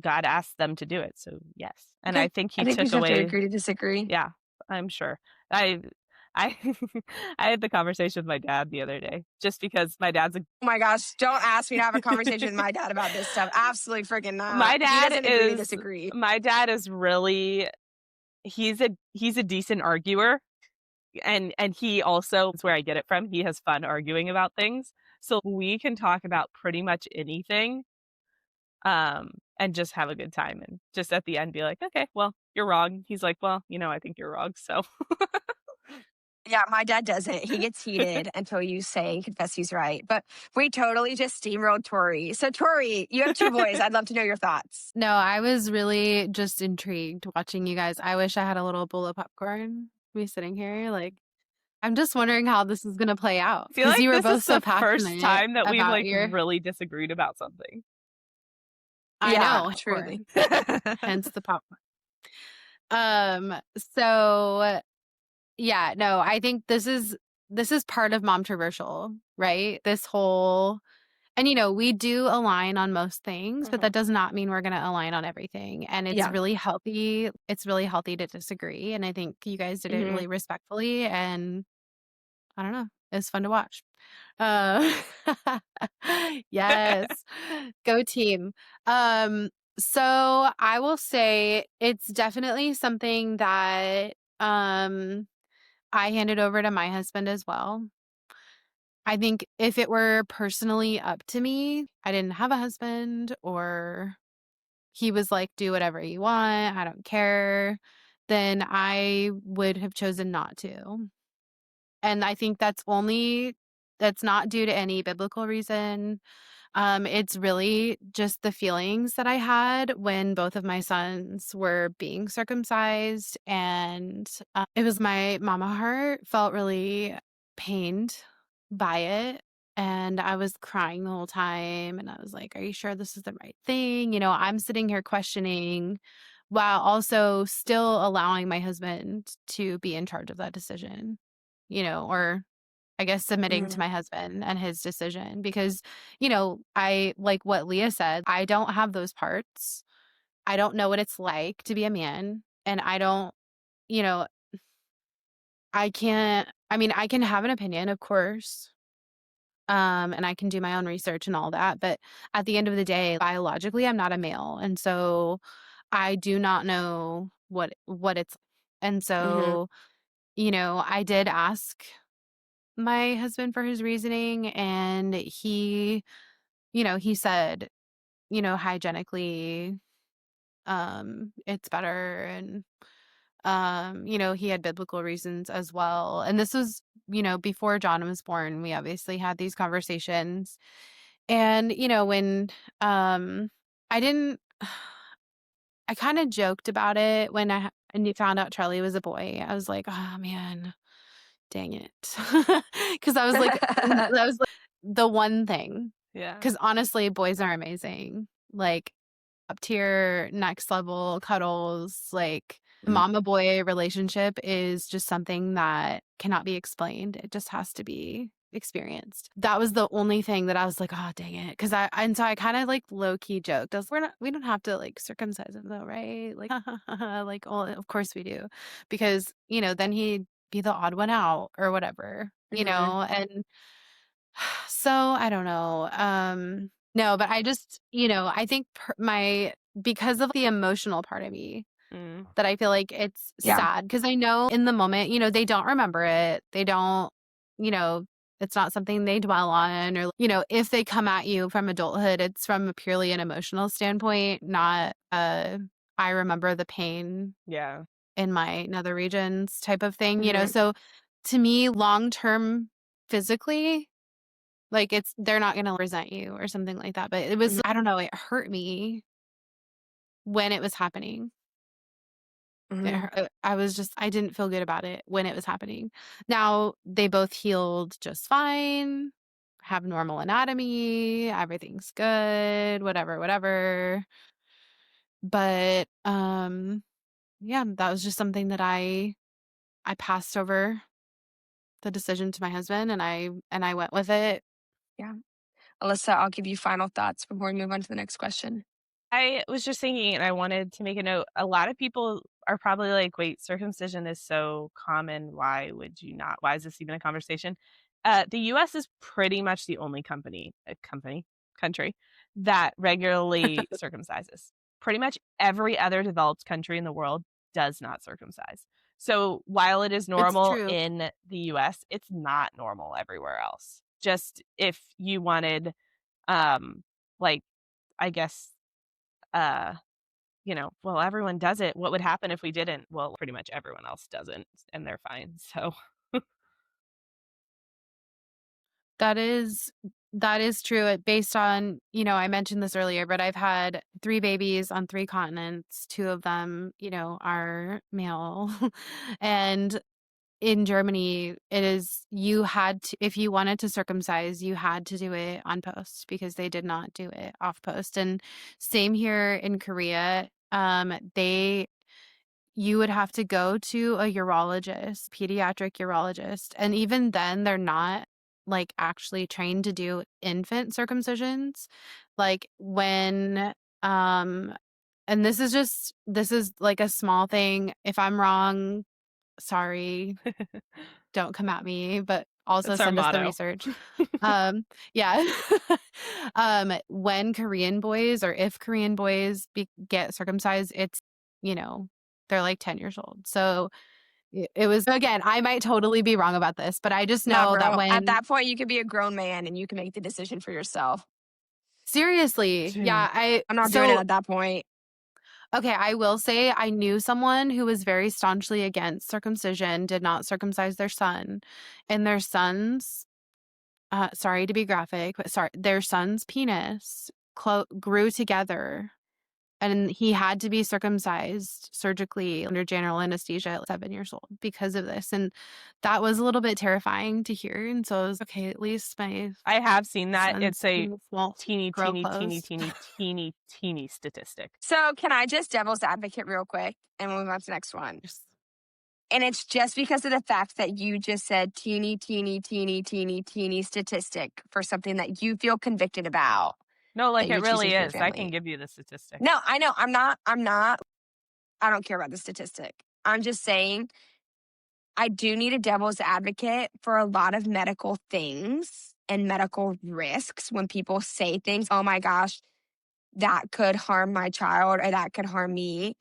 C: God asked them to do it, so yes. And
A: Okay.
C: I think he
A: I think we
C: took
A: just have to
C: away.
A: agree to disagree.
C: Yeah, I'm sure. I I had the conversation with my dad the other day, just because my dad's
A: Oh my gosh, don't ask me to have a conversation with my dad about this stuff. Absolutely freaking not.
C: my
A: He
C: dad
A: doesn't agree to disagree.
C: my dad is really he's a decent arguer, and he also, it's where I get it from. He has fun arguing about things. So we can talk about pretty much anything and just have a good time, and just at the end be like, okay, well, you're wrong. He's like, well, I think you're wrong. So
A: Yeah, my dad doesn't. He gets heated until you say and confess he's right. But we totally just steamrolled Tori. So, Tori, you have two boys. I'd love to know your thoughts.
B: No, I was really just intrigued watching you guys. I wish I had a little bowl of popcorn to be sitting here. Like, I'm just wondering how this is going to play out,
C: I feel
B: because
C: like
B: you were
C: this
B: both
C: is
B: so
C: the first
B: passionate
C: time that we've
B: about your.
C: really disagreed about something.
B: I know,
A: truly.
B: Hence the popcorn. So yeah, no, I think this is part of Momtroversial, right? This whole, and we do align on most things, but that does not mean we're going to align on everything. And it's really healthy. It's really healthy to disagree. And I think you guys did it really respectfully, and I don't know, it's fun to watch. Yes, go team. So I will say it's definitely something that I handed over to my husband as well. I think if it were personally up to me, I didn't have a husband, or he was like, do whatever you want, I don't care, then I would have chosen not to. And I think that's not due to any biblical reason. It's really just the feelings that I had when both of my sons were being circumcised. And it was my mama heart felt really pained by it. And I was crying the whole time. And I was like, are you sure this is the right thing? You know, I'm sitting here questioning while also still allowing my husband to be in charge of that decision, you know, or I guess submitting to
A: Mhm.
B: my husband and his decision because, you know, I like what Leah said, I don't have those parts. I don't know what it's like to be a man. And I don't, you know, I can have an opinion, of course. And I can do my own research and all that. But at the end of the day, biologically, I'm not a male. And so I do not know what it's, and
A: Mhm.
B: so, you know, I did ask my husband for his reasoning and he, you know, he said, you know, hygienically, it's better. And, you know, he had biblical reasons as well. And this was, you know, before John was born, we obviously had these conversations. And, you know, when, I didn't, I kind of joked about it when and you found out Charlie was a boy. I was like, oh man, dang it. Because I was like, that was like the one thing.
C: Yeah.
B: Because honestly, boys are amazing. Like up tier, next level cuddles, like the
A: Mm.
B: mama boy relationship is just something that cannot be explained. It just has to be experienced. That was the only thing that I was like, oh dang it. And so I kind of like low key joked. I was we don't have to like circumcise him though, right? Like like, oh of course we do. Because, you know, then he'd be the odd one out or whatever, you
A: Mhm.
B: know, and so I don't know. No, but I just, you know, I think because of the emotional part of me
C: Mm.
B: that I feel like it's
A: Yeah.
B: sad because I know in the moment, you know, they don't remember it. They don't, you know, it's not something they dwell on or, you know, if they come at you from adulthood, it's from a purely an emotional standpoint, not I remember the pain
C: Yeah.
B: in my nether regions type of thing, you know.
A: Mhm.
B: So to me, long term physically, like they're not gonna resent you or something like that. But it was,
A: Mhm.
B: I don't know, it hurt me when it was happening.
A: Mhm.
B: I didn't feel good about it when it was happening. Now they both healed just fine, have normal anatomy, everything's good, whatever, whatever. But yeah, that was just something that I passed over the decision to my husband and I went with it.
A: Yeah. Alyssa, I'll give you final thoughts before we move on to the next question.
C: I was just thinking, and I wanted to make a note. A lot of people are probably like, wait, circumcision is so common. Why would you not? Why is this even a conversation? The US is pretty much the only country that regularly circumcises. Pretty much every other developed country in the world does not circumcise. So while it is
B: It's
C: normal
B: true.
C: in the US, it's not normal everywhere else. Just if you wanted, um, like, I guess, uh, you know, well, everyone does it. What would happen if we didn't? Well, pretty much everyone else doesn't, and they're fine. So,
B: That is true. Based on, you know, I mentioned this earlier, but I've had 3 babies on 3 continents. 2 of them, you know, are male. And in Germany, if you wanted to circumcise, you had to do it on post because they did not do it off post. And same here in Korea. You would have to go to a urologist, pediatric urologist. And even then, they're not like actually trained to do infant circumcisions. Like um, and this is like a small thing. If I'm wrong, sorry, don't come at me, but also
C: that's our
B: send us the
C: motto.
B: research. Yeah. When Korean boys or if Korean boys get circumcised, it's, you know, they're like 10 years old. So it was, again, I might totally be wrong about this, but I just
A: Nah,
B: know that
A: bro. At
B: when,
A: that point, you could be a grown man and you can make the decision for yourself.
B: seriously,
C: Dude.
B: yeah,
A: I'm not doing it at that point.
B: okay, I will say I knew someone who was very staunchly against circumcision, did not circumcise their son, and their sons sorry to be graphic, but their son's penis grew together, and he had to be circumcised surgically under general anesthesia at 7 years old because of this. And that was a little bit terrifying to hear. And so I was okay, at least
C: I have seen that. It's a teeny statistic.
A: So can I just devil's advocate real quick and move on to the next one? And it's just because of the fact that you just said teeny statistic for something that you feel convicted about.
C: No, like it really is. I can give you the statistic.
A: No, I know. I'm not. I don't care about the statistic. I'm just saying I do need a devil's advocate for a lot of medical things and medical risks when people say things, oh my gosh, that could harm my child or that could harm me.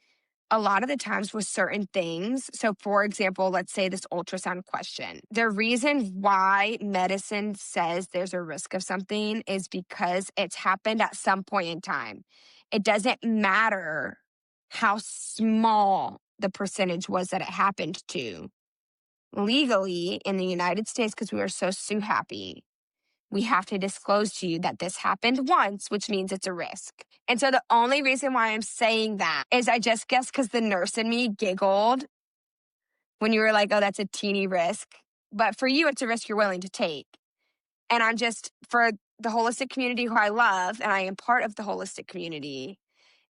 A: A lot of the times with certain things. So, for example, let's say this ultrasound question. The reason why medicine says there's a risk of something is because it's happened at some point in time. It doesn't matter how small the percentage was that it happened to. Legally, in the United States, because we are so happy, we have to disclose to you that this happened once, which means it's a risk. And so the only reason why I'm saying that is I just guess because the nurse in me giggled when you were like, oh, that's a teeny risk. But for you, it's a risk you're willing to take. And I'm just, for the holistic community who I love, and I am part of the holistic community,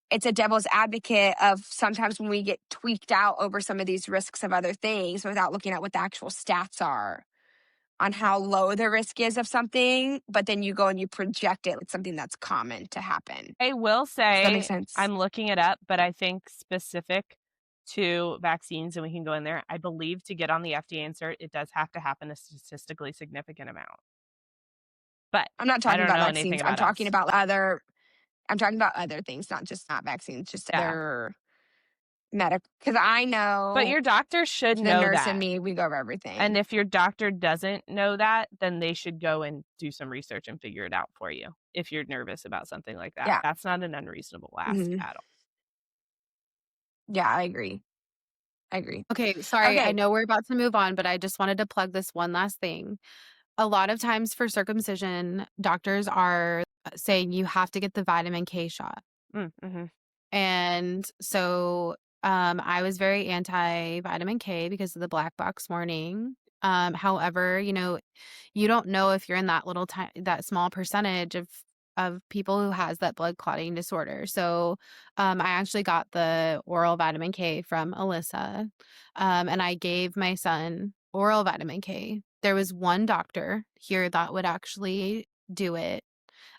A: it's a devil's advocate of sometimes when we get tweaked out over some of these risks of other things without looking at what the actual stats are on how low the risk is of something, but then you go and you project it like something that's common to happen.
C: I will say,
A: does that make sense?
C: I'm looking it up, but I think specific to vaccines, and we can go in there, I believe to get on the FDA insert, it does have to happen a statistically significant amount. But
A: I'm not talking about vaccines. I'm talking
C: about
A: other things, not vaccines, just other medical. Because I know.
C: But your doctor should know that.
A: The nurse and me, we go over everything.
C: And if your doctor doesn't know that, then they should go and do some research and figure it out for you if you're nervous about something like that.
A: Yeah.
C: That's not an unreasonable ask at all.
A: Yeah, I agree.
B: Okay, sorry. I know we're about to move on, but I just wanted to plug this one last thing. A lot of times for circumcision, doctors are saying you have to get the vitamin K shot.
C: Mm-hmm.
B: And so I was very anti-vitamin K because of the black box warning. However, you don't know if you're in that that small percentage of people who has that blood clotting disorder. So I actually got the oral vitamin K from Alyssa, and I gave my son oral vitamin K. There was one doctor here that would actually do it.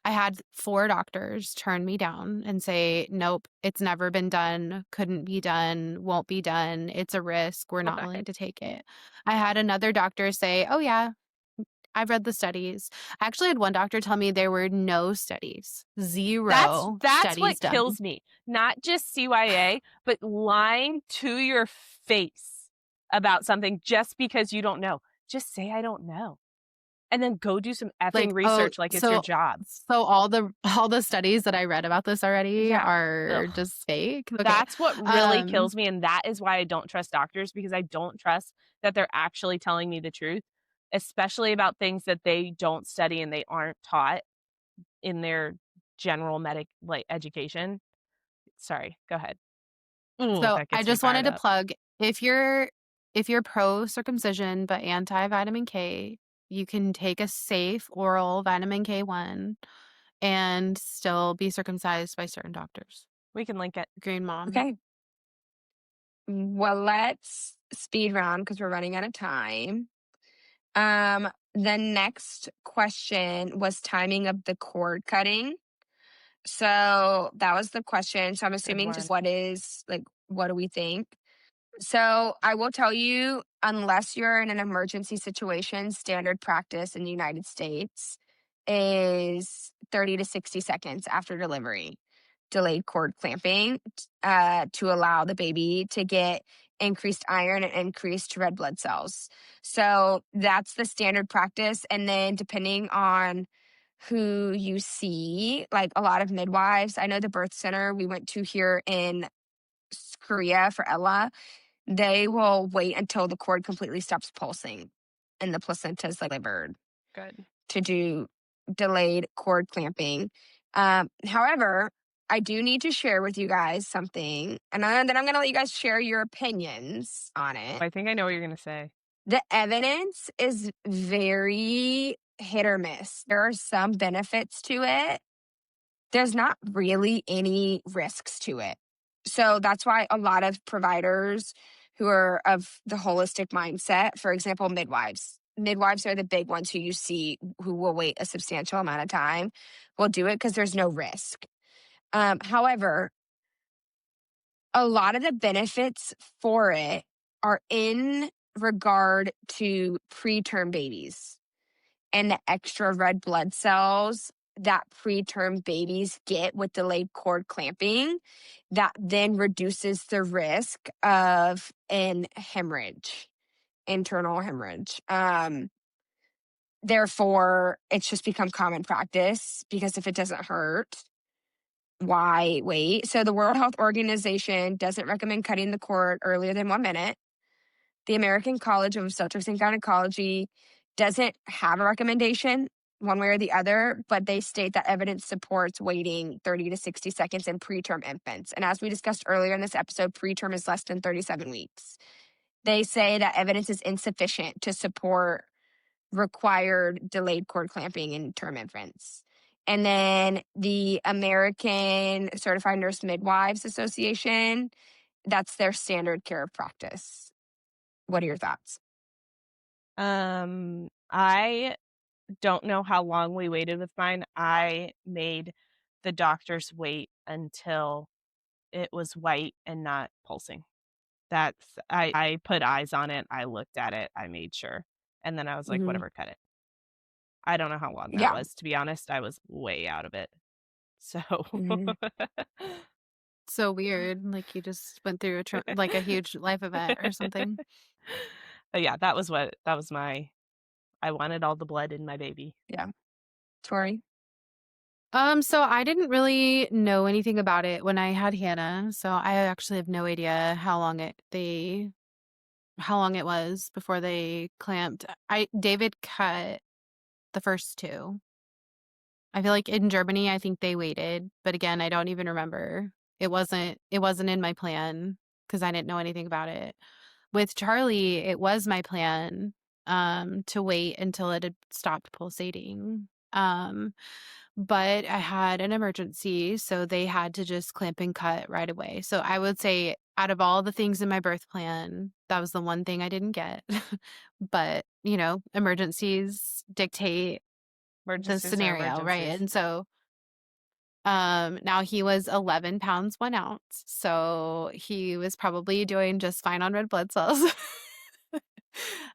B: I had 4 doctors turn me down and say, nope, it's never been done, couldn't be done, won't be done. It's a risk. We're not willing to take it. I had another doctor say, oh yeah, I've read the studies. I actually had one doctor tell me there were no studies, 0 studies
C: That's what
B: done.
C: kills me. Not just CYA, but lying to your face about something just because you don't know. Just say, I don't know. And then go do some effing research it's your job.
B: So all the studies that I read about this already are just fake. Okay.
C: That's what really kills me. And that is why I don't trust doctors, because I don't trust that they're actually telling me the truth, especially about things that they don't study and they aren't taught in their general education. Sorry, go ahead.
B: So I just wanted to plug, if you're pro circumcision but anti vitamin K, you can take a safe oral vitamin K1 and still be circumcised by certain doctors.
C: We can link it.
B: Green Mom.
A: Okay. Well, let's speed round because we're running out of time. The next question was timing of the cord cutting. So that was the question. So I'm assuming just what do we think? So I will tell you, unless you're in an emergency situation, standard practice in the United States is 30 to 60 seconds after delivery, delayed cord clamping, to allow the baby to get increased iron and increased red blood cells. So that's the standard practice. And then depending on who you see, like a lot of midwives, I know the birth center we went to here in Korea for Ella, they will wait until the cord completely stops pulsing and the placenta is delivered.
C: Good.
A: to do delayed cord clamping. However, I do need to share with you guys something, and then I'm going to let you guys share your opinions on it.
C: I think I know what you're going to say.
A: The evidence is very hit or miss. There are some benefits to it. There's not really any risks to it. So that's why a lot of providers who are of the holistic mindset, for example, midwives are the big ones who you see who will wait a substantial amount of time, will do it because there's no risk. However, a lot of the benefits for it are in regard to preterm babies and the extra red blood cells that preterm babies get with delayed cord clamping that then reduces the risk of an hemorrhage, internal hemorrhage. Therefore, it's just become common practice because if it doesn't hurt, why wait? So the World Health Organization doesn't recommend cutting the cord earlier than 1 minute. The American College of Obstetrics and Gynecology doesn't have a recommendation one way or the other, but they state that evidence supports waiting 30 to 60 seconds in preterm infants. And as we discussed earlier in this episode, preterm is less than 37 weeks. They say that evidence is insufficient to support required delayed cord clamping in term infants. And then the American Certified Nurse Midwives Association, that's their standard care of practice. What are your thoughts?
C: I don't know how long we waited with mine. I made the doctors wait until it was white and not pulsing. I put eyes on it. I looked at it. I made sure. And then I was like,
A: Mhm.
C: whatever, cut it. I don't know how long that
A: Yeah.
C: was. To be honest, I was way out of it. So
A: Mhm.
B: So weird. Like you just went through like a huge life event or something.
C: But yeah, that was I wanted all the blood in my baby.
A: Yeah. Tori?
B: So I didn't really know anything about it when I had Hannah. So I actually have no idea how long it was before they clamped. David cut the first two. I feel like in Germany, I think they waited, but again, I don't even remember. It wasn't in my plan because I didn't know anything about it. With Charlie, it was my plan to wait until it had stopped pulsating. But I had an emergency, so they had to just clamp and cut right away. So I would say out of all the things in my birth plan, that was the one thing I didn't get. But, emergencies dictate the
C: Emergencies are
B: scenario, right?
C: emergencies.
B: And so now he was 11 pounds 1 ounce, so he was probably doing just fine on red blood cells.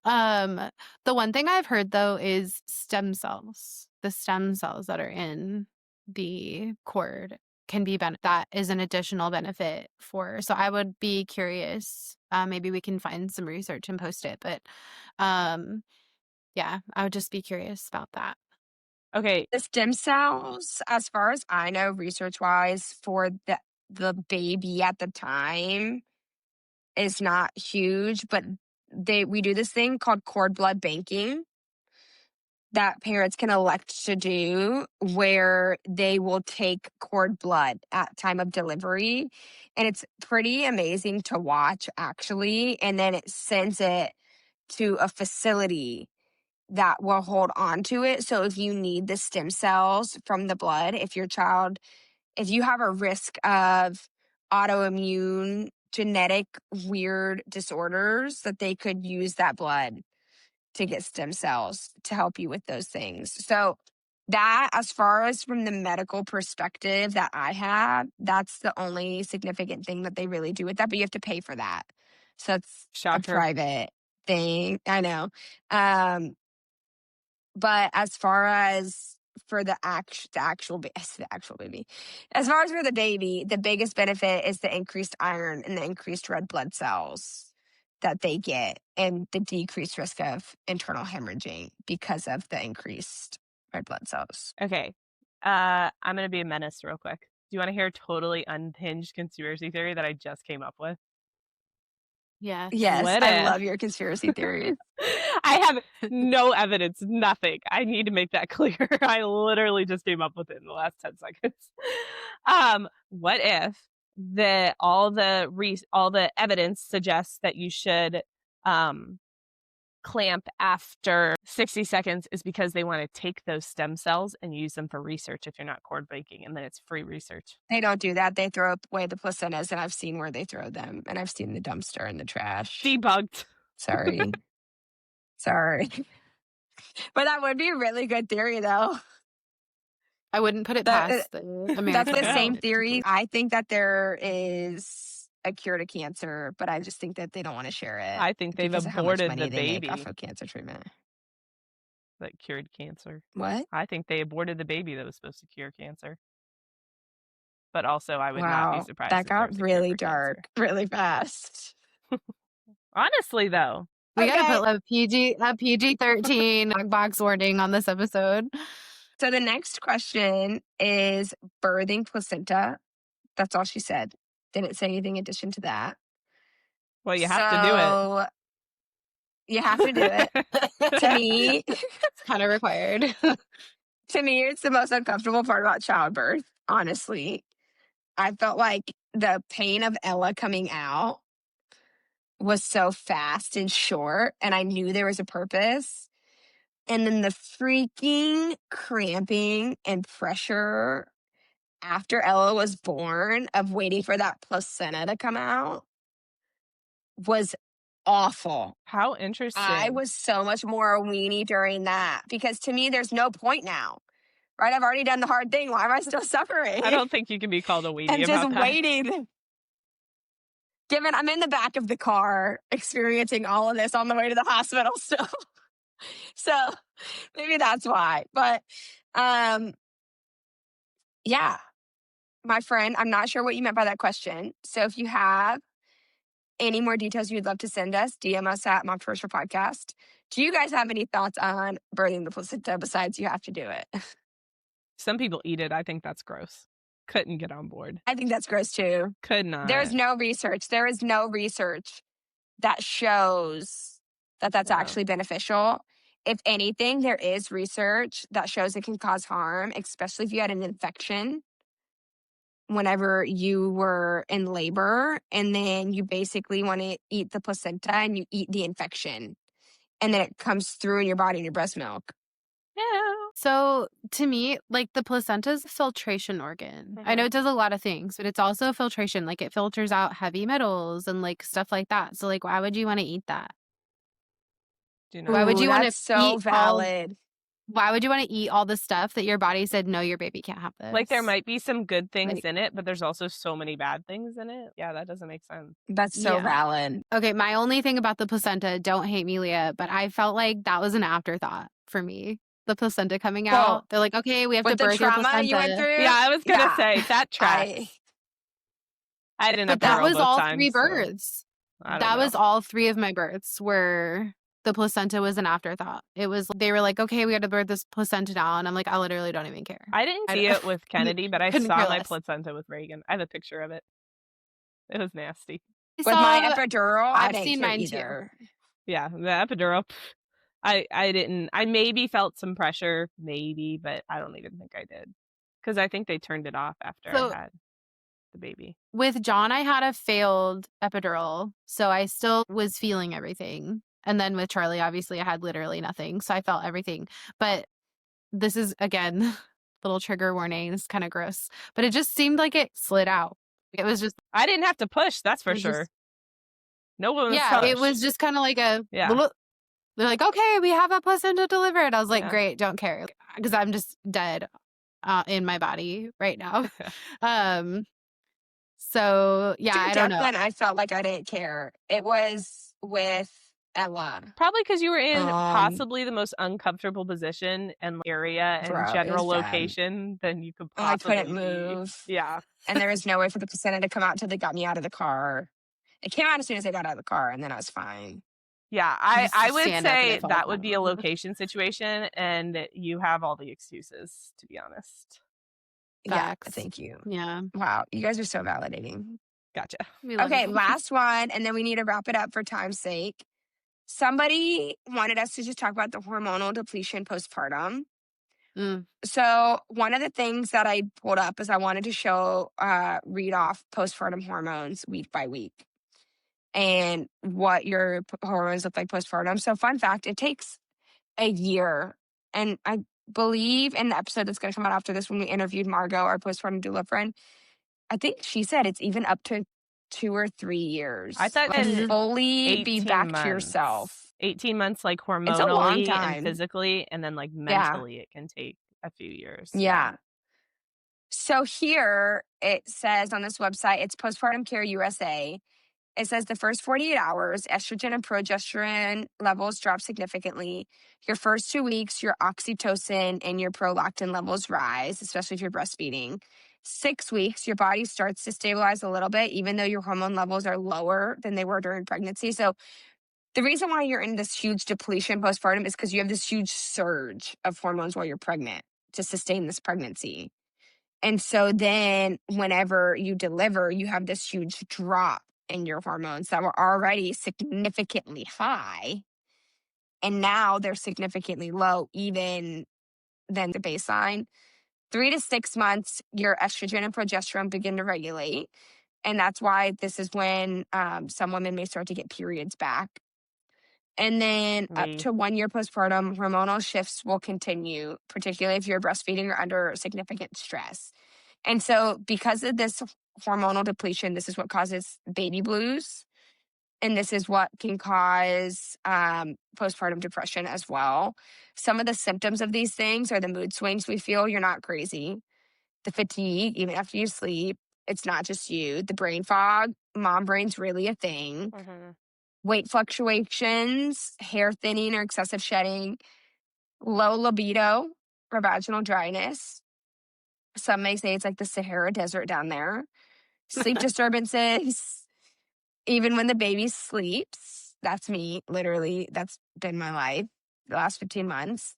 B: The one thing I've heard though is stem cells. The stem cells that are in the cord can be that is an additional benefit so I would be curious. Maybe we can find some research and post it, but yeah, I would just be curious about that.
C: Okay.
A: The stem cells, as far as I know, research-wise, for the baby at the time is not huge, but we do this thing called cord blood banking that parents can elect to do where they will take cord blood at time of delivery, and it's pretty amazing to watch actually, and then it sends it to a facility that will hold on to it. So if you need the stem cells from the blood, if you have a risk of autoimmune genetic weird disorders, that they could use that blood to get stem cells to help you with those things. So that, as far as from the medical perspective that I have, that's the only significant thing that they really do with that, but you have to pay for that. So it's a
C: Shocker.
A: private thing. I know. But as far as for the actual baby, as far as for the baby, the biggest benefit is the increased iron and the increased red blood cells that they get and the decreased risk of internal hemorrhaging because of the increased red blood cells.
C: Okay. I'm going to be a menace real quick. Do you want to hear a totally unhinged conspiracy theory that I just came up with?
B: Yeah.
A: Yes,
C: What
A: I
C: if?
A: love your conspiracy theories.
C: I have no evidence, nothing. I need to make that clear. I literally just came up with it in the last 10 seconds. What if all the evidence suggests that you should clamp after 60 seconds is because they want to take those stem cells and use them for research if you're not cord breaking, and then it's free research.
A: They don't do that. They throw away the placentas, and I've seen where they throw them, and I've seen the dumpster in the trash.
C: Debunked.
A: Sorry. But that would be a really good theory, though.
B: I wouldn't put it past the American.
A: That's the same
B: government.
A: theory. I think that there is a cure to cancer, but I just think that they don't want to share it.
C: I think they've
A: because of how much
C: aborted
A: money
C: the
A: they make
C: baby
A: off of cancer treatment.
C: that cured cancer.
A: What?
C: I think they aborted the baby that was supposed to cure cancer. But also, I would not
A: Wow,
C: be surprised.
A: that
C: if there
A: got
C: was a cure
A: really
C: for cancer.
A: dark really fast.
C: Honestly, though,
B: We
A: Okay.
B: gotta put a PG-13 box warning on this episode.
A: So the next question is birthing placenta. That's all she said. Didn't say anything in addition to that.
C: well, you have to do it.
A: So you have to do it. To me,
B: It's kind of required.
A: it's the most uncomfortable part about childbirth, honestly. I felt like the pain of Ella coming out was so fast and short, and I knew there was a purpose. And then the freaking cramping and pressure after Ella was born of waiting for that placenta to come out was awful.
C: How interesting.
A: I was so much more a weenie during that because to me, there's no point now, right? I've already done the hard thing. Why am I still suffering?
C: I don't think you can be called a weenie
A: and
C: about
A: just
C: that.
A: waiting. Given I'm in the back of the car experiencing all of this on the way to the hospital still. So maybe that's why. But yeah, my friend, I'm not sure what you meant by that question. So if you have any more details you'd love to send us, DM us at Momtroversial Podcast. Do you guys have any thoughts on birthing the placenta besides you have to do it?
C: Some people eat it. I think that's gross. Couldn't get on board.
A: I think that's gross too.
C: Could not.
A: There's no research. There is no research that shows that that's actually beneficial. If anything, there is research that shows it can cause harm, especially if you had an infection whenever you were in labor, and then you basically want to eat the placenta and you eat the infection, and then it comes through in your body in your breast milk.
C: Yeah.
B: So to me, like the placenta is a filtration organ. I know it does a lot of things, but it's also a filtration. Like it filters out heavy metals and like stuff like that. So like, why would you want to eat that?
C: Do you know?
B: Why would you want to
A: That's so
B: eat
A: valid.
B: Why would you want to eat all the stuff that your body said, no, your baby can't have this?
C: Like there might be some good things
B: Like-
C: in it, but there's also so many bad things in it. Yeah, that doesn't make sense.
A: That's so
B: Yeah.
A: valid.
B: Okay, my only thing about the placenta, don't hate me, Leah, but I felt like that was an afterthought for me. The placenta coming out.
A: Well,
B: They're like, okay, we have to
A: With the
B: birth your
A: trauma
B: placenta.
A: you went through.
C: Yeah, I was gonna
A: Yeah.
C: say that tracks. I didn't.
B: But that was all 3 births.
C: So
B: That was all 3 of my births where the placenta was an afterthought. It was, they were like, okay, we got to birth this placenta now. And I'm like, I literally don't even care.
C: I didn't see it with Kennedy, but I
B: couldn't
C: saw
B: care
C: my
B: less.
C: placenta with Reagan. I have a picture of it. It was nasty.
A: With my
B: So,
A: epidural,
B: I've
A: I didn't
B: seen
A: care
B: mine
A: either.
C: Yeah, the epidural. I didn't. I maybe felt some pressure, maybe, but I don't even think I did, because I think they turned it off after
B: So-
C: I had the baby.
B: with John, I had a failed epidural. So I still was feeling everything. And then with Charlie, obviously, I had literally nothing. So I felt everything. But this is, again, little trigger warning. It's kind of gross. But it just seemed like it slid out. It was just,
C: I didn't have to push. That's for
B: It was
C: sure.
B: just-
C: No one was
B: yeah, it
C: pushed.
B: was just kind of like a,
C: Yeah.
B: they're like, okay, we have a placenta delivered. I was like,
C: Yeah.
B: great, don't care. Because I'm just dead in my body right now. So, yeah,
A: To
B: I don't know.
A: Declan, I felt like I didn't care. It was with Ella.
C: Probably because you were in
A: possibly
C: possibly the most uncomfortable position and area and
A: Bro, it
C: general
A: was bad.
C: location than you could
A: I
C: possibly
A: couldn't
C: be.
A: move.
C: Yeah.
A: And there was no way for the placenta to come out until they got me out of the car. It came out as soon as I got out of the car, and then I was fine.
C: Yeah,
B: Just
C: I would
B: stand up and
C: say
B: it falls
C: that would
B: down.
C: be a location situation, and you have all the excuses, to be honest.
A: Yeah,
B: Facts.
A: thank you.
B: Yeah.
A: Wow, you guys are so validating.
C: Gotcha.
B: We love
A: Okay,
B: you.
A: last one, and then we need to wrap it up for time's sake. Somebody wanted us to just talk about the hormonal depletion postpartum.
B: Mm.
A: So one of the things that I pulled up is I wanted to read off postpartum hormones week by week and what your hormones look like postpartum. So fun fact, it takes a year. And I believe in the episode that's going to come out after this, when we interviewed Margot, our postpartum doula friend, I think she said it's even up to 2 or 3 years
C: I thought
A: to
B: Mhm.
A: fully be
C: 18
A: back to
C: months.
A: yourself.
C: 18 months, like
A: It's a long
C: hormonally and
A: time.
C: physically, and then like
A: Yeah.
C: mentally, it can take a few years.
A: Yeah. So here it says on this website, it's Postpartum Care USA. It says the first 48 hours, estrogen and progesterone levels drop significantly. Your first 2 weeks, your oxytocin and your prolactin levels rise, especially if you're breastfeeding. 6 weeks, your body starts to stabilize a little bit, even though your hormone levels are lower than they were during pregnancy. So the reason why you're in this huge depletion postpartum is because you have this huge surge of hormones while you're pregnant to sustain this pregnancy. And so then whenever you deliver, you have this huge drop in your hormones that were already significantly high. And now they're significantly low, even than the baseline. 3 to 6 months, your estrogen and progesterone begin to regulate. And that's why this is when some women may start to get periods back. And then up
C: Me.
A: to 1 year postpartum, hormonal shifts will continue, particularly if you're breastfeeding or under significant stress. And so, because of this hormonal depletion, this is what causes baby blues. And this is what can cause postpartum depression as well. Some of the symptoms of these things are the mood swings we feel. You're not crazy. The fatigue, even after you sleep. It's not just you. The brain fog. Mom brain's really a thing.
C: Mhm.
A: Weight fluctuations, hair thinning or excessive shedding, low libido or vaginal dryness. Some may say it's like the Sahara Desert down there. Sleep disturbances, even when the baby sleeps. That's me, literally. That's been my life the last 15 months.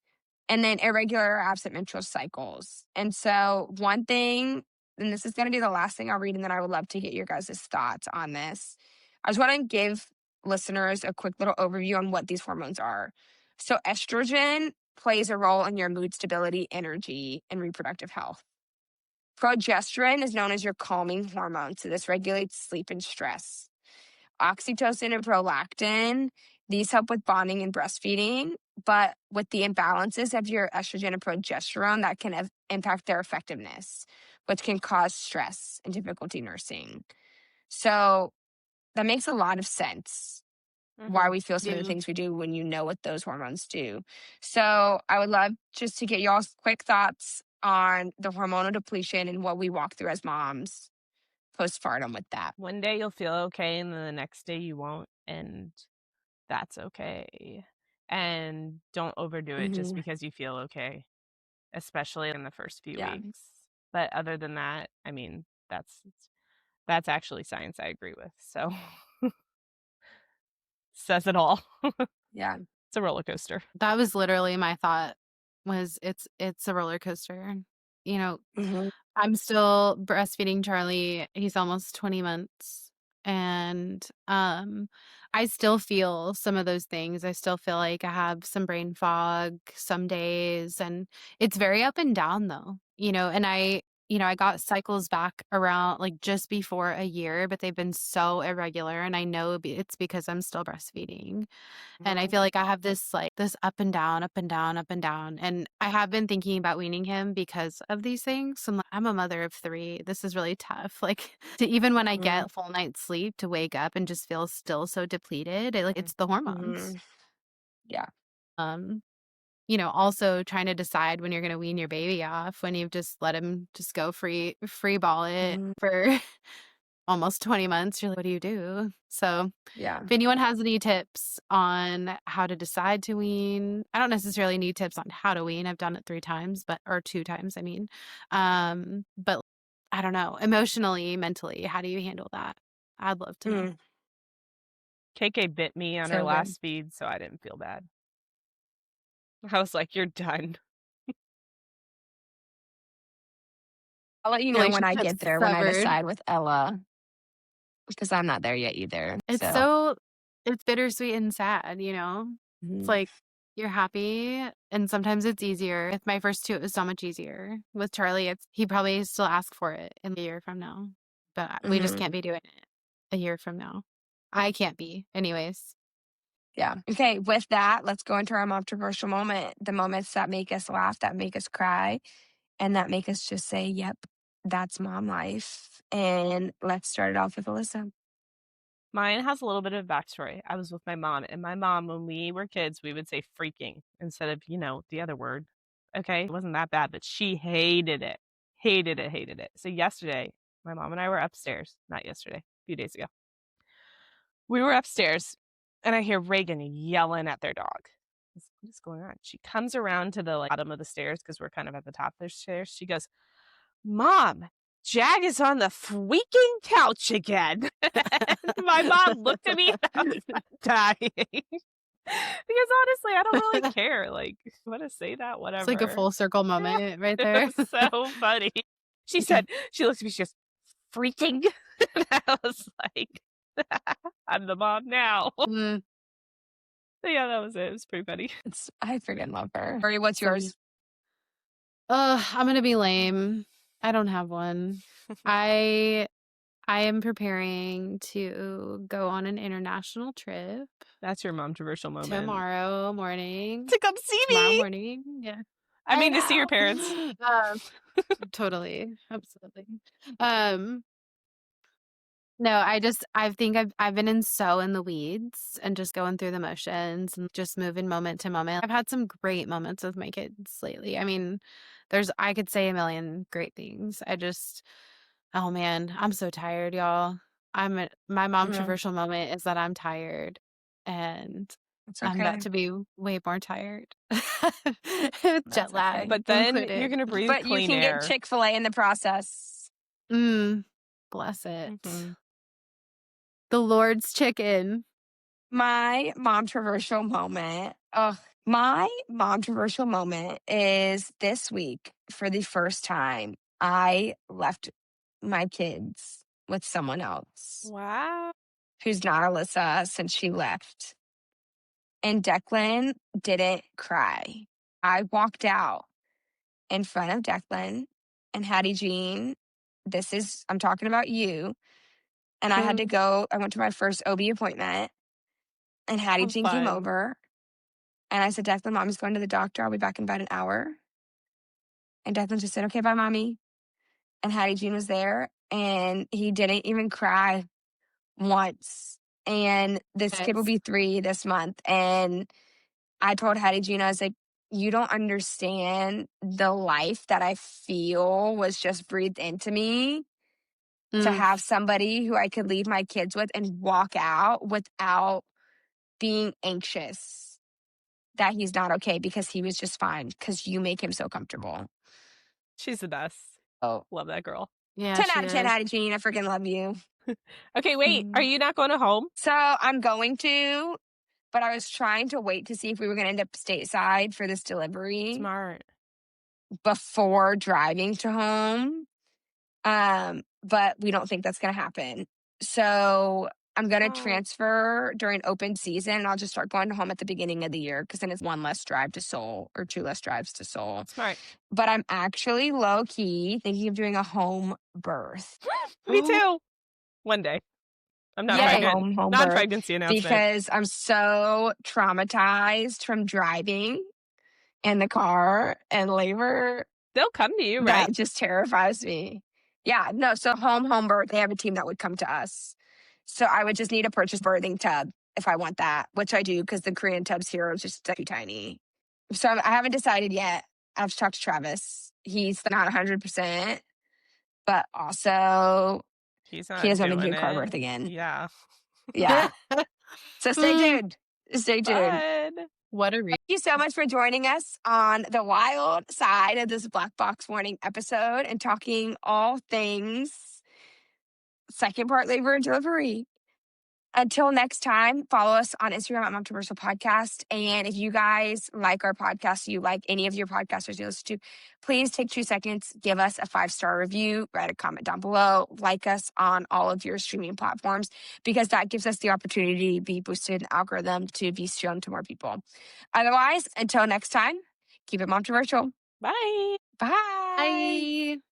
A: And then irregular or absent menstrual cycles. And so, one thing, and this is going to be the last thing I'll read, and then I would love to get your guys' thoughts on this. I just want to give listeners a quick little overview on what these hormones are. So, estrogen plays a role in your mood stability, energy, and reproductive health. Progesterone is known as your calming hormone, so this regulates sleep and stress. Oxytocin and prolactin, these help with bonding and breastfeeding, but with the imbalances of your estrogen and progesterone, that can impact their effectiveness, which can cause stress and difficulty nursing. So that makes a lot of sense why
C: Mhm.
A: we feel some of the
B: Yeah.
A: things we do when you know what those hormones do. So I would love just to get y'all's quick thoughts on the hormonal depletion and what we walk through as moms postpartum with that.
C: One day you'll feel okay, and then the next day you won't, and that's okay. And don't overdo it just
A: Mhm.
C: because you feel okay, especially in the first few
A: Yeah.
C: weeks. But other than that, I mean, that's actually science I agree with. So says it all.
A: Yeah.
C: It's a roller coaster.
B: That was literally my thought, was it's a roller coaster. You know,
A: Mhm.
B: I'm still breastfeeding Charlie. He's almost 20 months. And I still feel some of those things. I still feel like I have some brain fog some days, and it's very up and down though. And I got cycles back around like just before a year, but they've been so irregular, and I know it's because I'm still breastfeeding. And I
A: Mhm.
B: feel like I have this up and down, up and down, up and down. And I have been thinking about weaning him because of these things. I'm a mother of 3. This is really tough. Like, to even when I
A: Mhm.
B: get full night's sleep, to wake up and just feel still so depleted. It's the hormones.
A: Mhm. Yeah.
B: Um, also trying to decide when you're going to wean your baby off, when you've just let him just go free ball it
A: Mhm.
B: for almost 20 months. You're like, what do you do? So
A: Yeah.
B: if anyone has any tips on how to decide to wean, I don't necessarily need tips on how to wean. I've done it 3 times, or 2 times, I mean. But I don't know, emotionally, mentally, how do you handle that? I'd love to know.
A: Mm.
C: KK bit me on her
A: So good.
C: last feed, so I didn't feel bad. I was like, you're done.
A: I'll let you know when I
B: Relationship
A: get there, when I
B: severed.
A: decide with Ella. because I'm not there yet either.
B: It's it's bittersweet and sad, you know? It's
A: Mhm.
B: like you're happy, and sometimes it's easier. With my first 2, it was so much easier. With Charlie, he probably still ask for it in a year from now, but we just
A: Mhm.
B: can't be doing it a year from now. I can't be, anyways.
A: Yeah. Okay, with that, let's go into our controversial moment. The moments that make us laugh, that make us cry, and that make us just say, yep, that's mom life. And let's start it off with Alyssa.
C: Mine has a little bit of backstory. I was with my mom, and my mom, when we were kids, we would say freaking instead of, the other word. Okay. It wasn't that bad, but she hated it. Hated it, hated it. So yesterday, my mom and I were upstairs. Not yesterday, a few days ago. We were upstairs, and I hear Reagan yelling at their dog. What is going on? She comes around to the bottom of the stairs because we're kind of at the top of the stairs. She goes, Mom, Jag is on the freaking couch again. My mom looked at me and I was dying. Because honestly, I don't really care. Like, I want to say that, whatever.
B: It's like a full circle moment right there.
C: It was so funny. She said, she looked at me, she goes, freaking. And I was like, I'm the mom now.
B: Mm,
C: So yeah, that was it. It was pretty funny.
A: I freaking love her. Tori, what's
B: so
A: yours?
B: I'm gonna be lame. I don't have one. I am preparing to go on an international trip
C: That's your controversial moment.
B: tomorrow morning.
C: To come see
B: Tomorrow
C: me.
B: morning, yeah.
C: I mean, to see your parents.
B: Totally, absolutely. No, I think I've been in the weeds and just going through the motions and just moving moment to moment. I've had some great moments with my kids lately. I mean, I could say a million great things. Oh man, I'm so tired, y'all. My controversial moment is that I'm tired and
A: It's
B: I'm
A: okay.
B: about to be way more tired. With jet
A: That's
B: lag
A: okay.
C: But then
B: included.
C: you're going to breathe
A: But you
C: clean
A: can
C: air.
A: get Chick-fil-A in the process.
B: Bless it.
C: Mhm.
B: The Lord's chicken.
A: My controversial moment. My controversial moment is this week for the first time. I left my kids with someone else
C: Wow.
A: who's not Alyssa since she left. And Declan didn't cry. I walked out in front of Declan and Hattie Jean. I'm talking about you. And I had to go, I went to my first OB appointment and Hattie Jean came
C: Fun.
A: over. And I said, Declan, mommy's going to the doctor. I'll be back in about an hour. And Declan just said, okay, bye, mommy. And Hattie Jean was there and he didn't even cry once. And this kid will be 3 this month. And I told Hattie Jean, I was like, you don't understand the life that I feel was just breathed into me to have somebody who I could leave my kids with and walk out without being anxious that he's not okay because he was just fine because you make him so comfortable.
C: She's the best.
A: Oh,
C: Love that girl.
B: Yeah,
A: 10
B: she
A: out of 10,
B: is.
A: Hattie Jean. I freaking love you.
C: Okay, wait. Are you not going home?
A: So I'm going to, but I was trying to wait to see if we were going to end up stateside for this delivery
C: Smart.
A: before driving to home. But we don't think that's going to happen. So I'm going to transfer during open season and I'll just start going to home at the beginning of the year because then it's 1 less drive to Seoul or 2 less drives to Seoul.
C: Smart.
A: But I'm actually low key thinking of doing a home birth.
C: Me too. One day. I'm not
A: Yeah,
C: pregnant.
A: home
C: Not
A: birth
C: pregnancy announcement.
A: because I'm so traumatized from driving in the car and labor.
C: They'll come to you, right?
A: That just terrifies me. Yeah, no. So home birth, they have a team that would come to us. So I would just need to purchase birthing tub if I want that, which I do because the Korean tubs here are just too tiny. So I haven't decided yet. I have to talk to Travis. He's not 100%, but also
C: he
A: doesn't want to do a car birth again.
C: Yeah.
A: Yeah. So stay tuned. Stay tuned.
C: Fun.
B: What a read.
A: Thank you so much for joining us on the wild side of this Black Box Warning episode and talking all things second part labor and delivery. Until next time, follow us on Instagram at Momtroversial Podcast. And if you guys like our podcast, you like any of your podcasters you listen to, please take 2 seconds, give us a 5-star review, write a comment down below, like us on all of your streaming platforms, because that gives us the opportunity to be boosted in algorithm to be shown to more people. Otherwise, until next time, keep it Momtroversial.
C: Bye.
A: Bye.
B: Bye.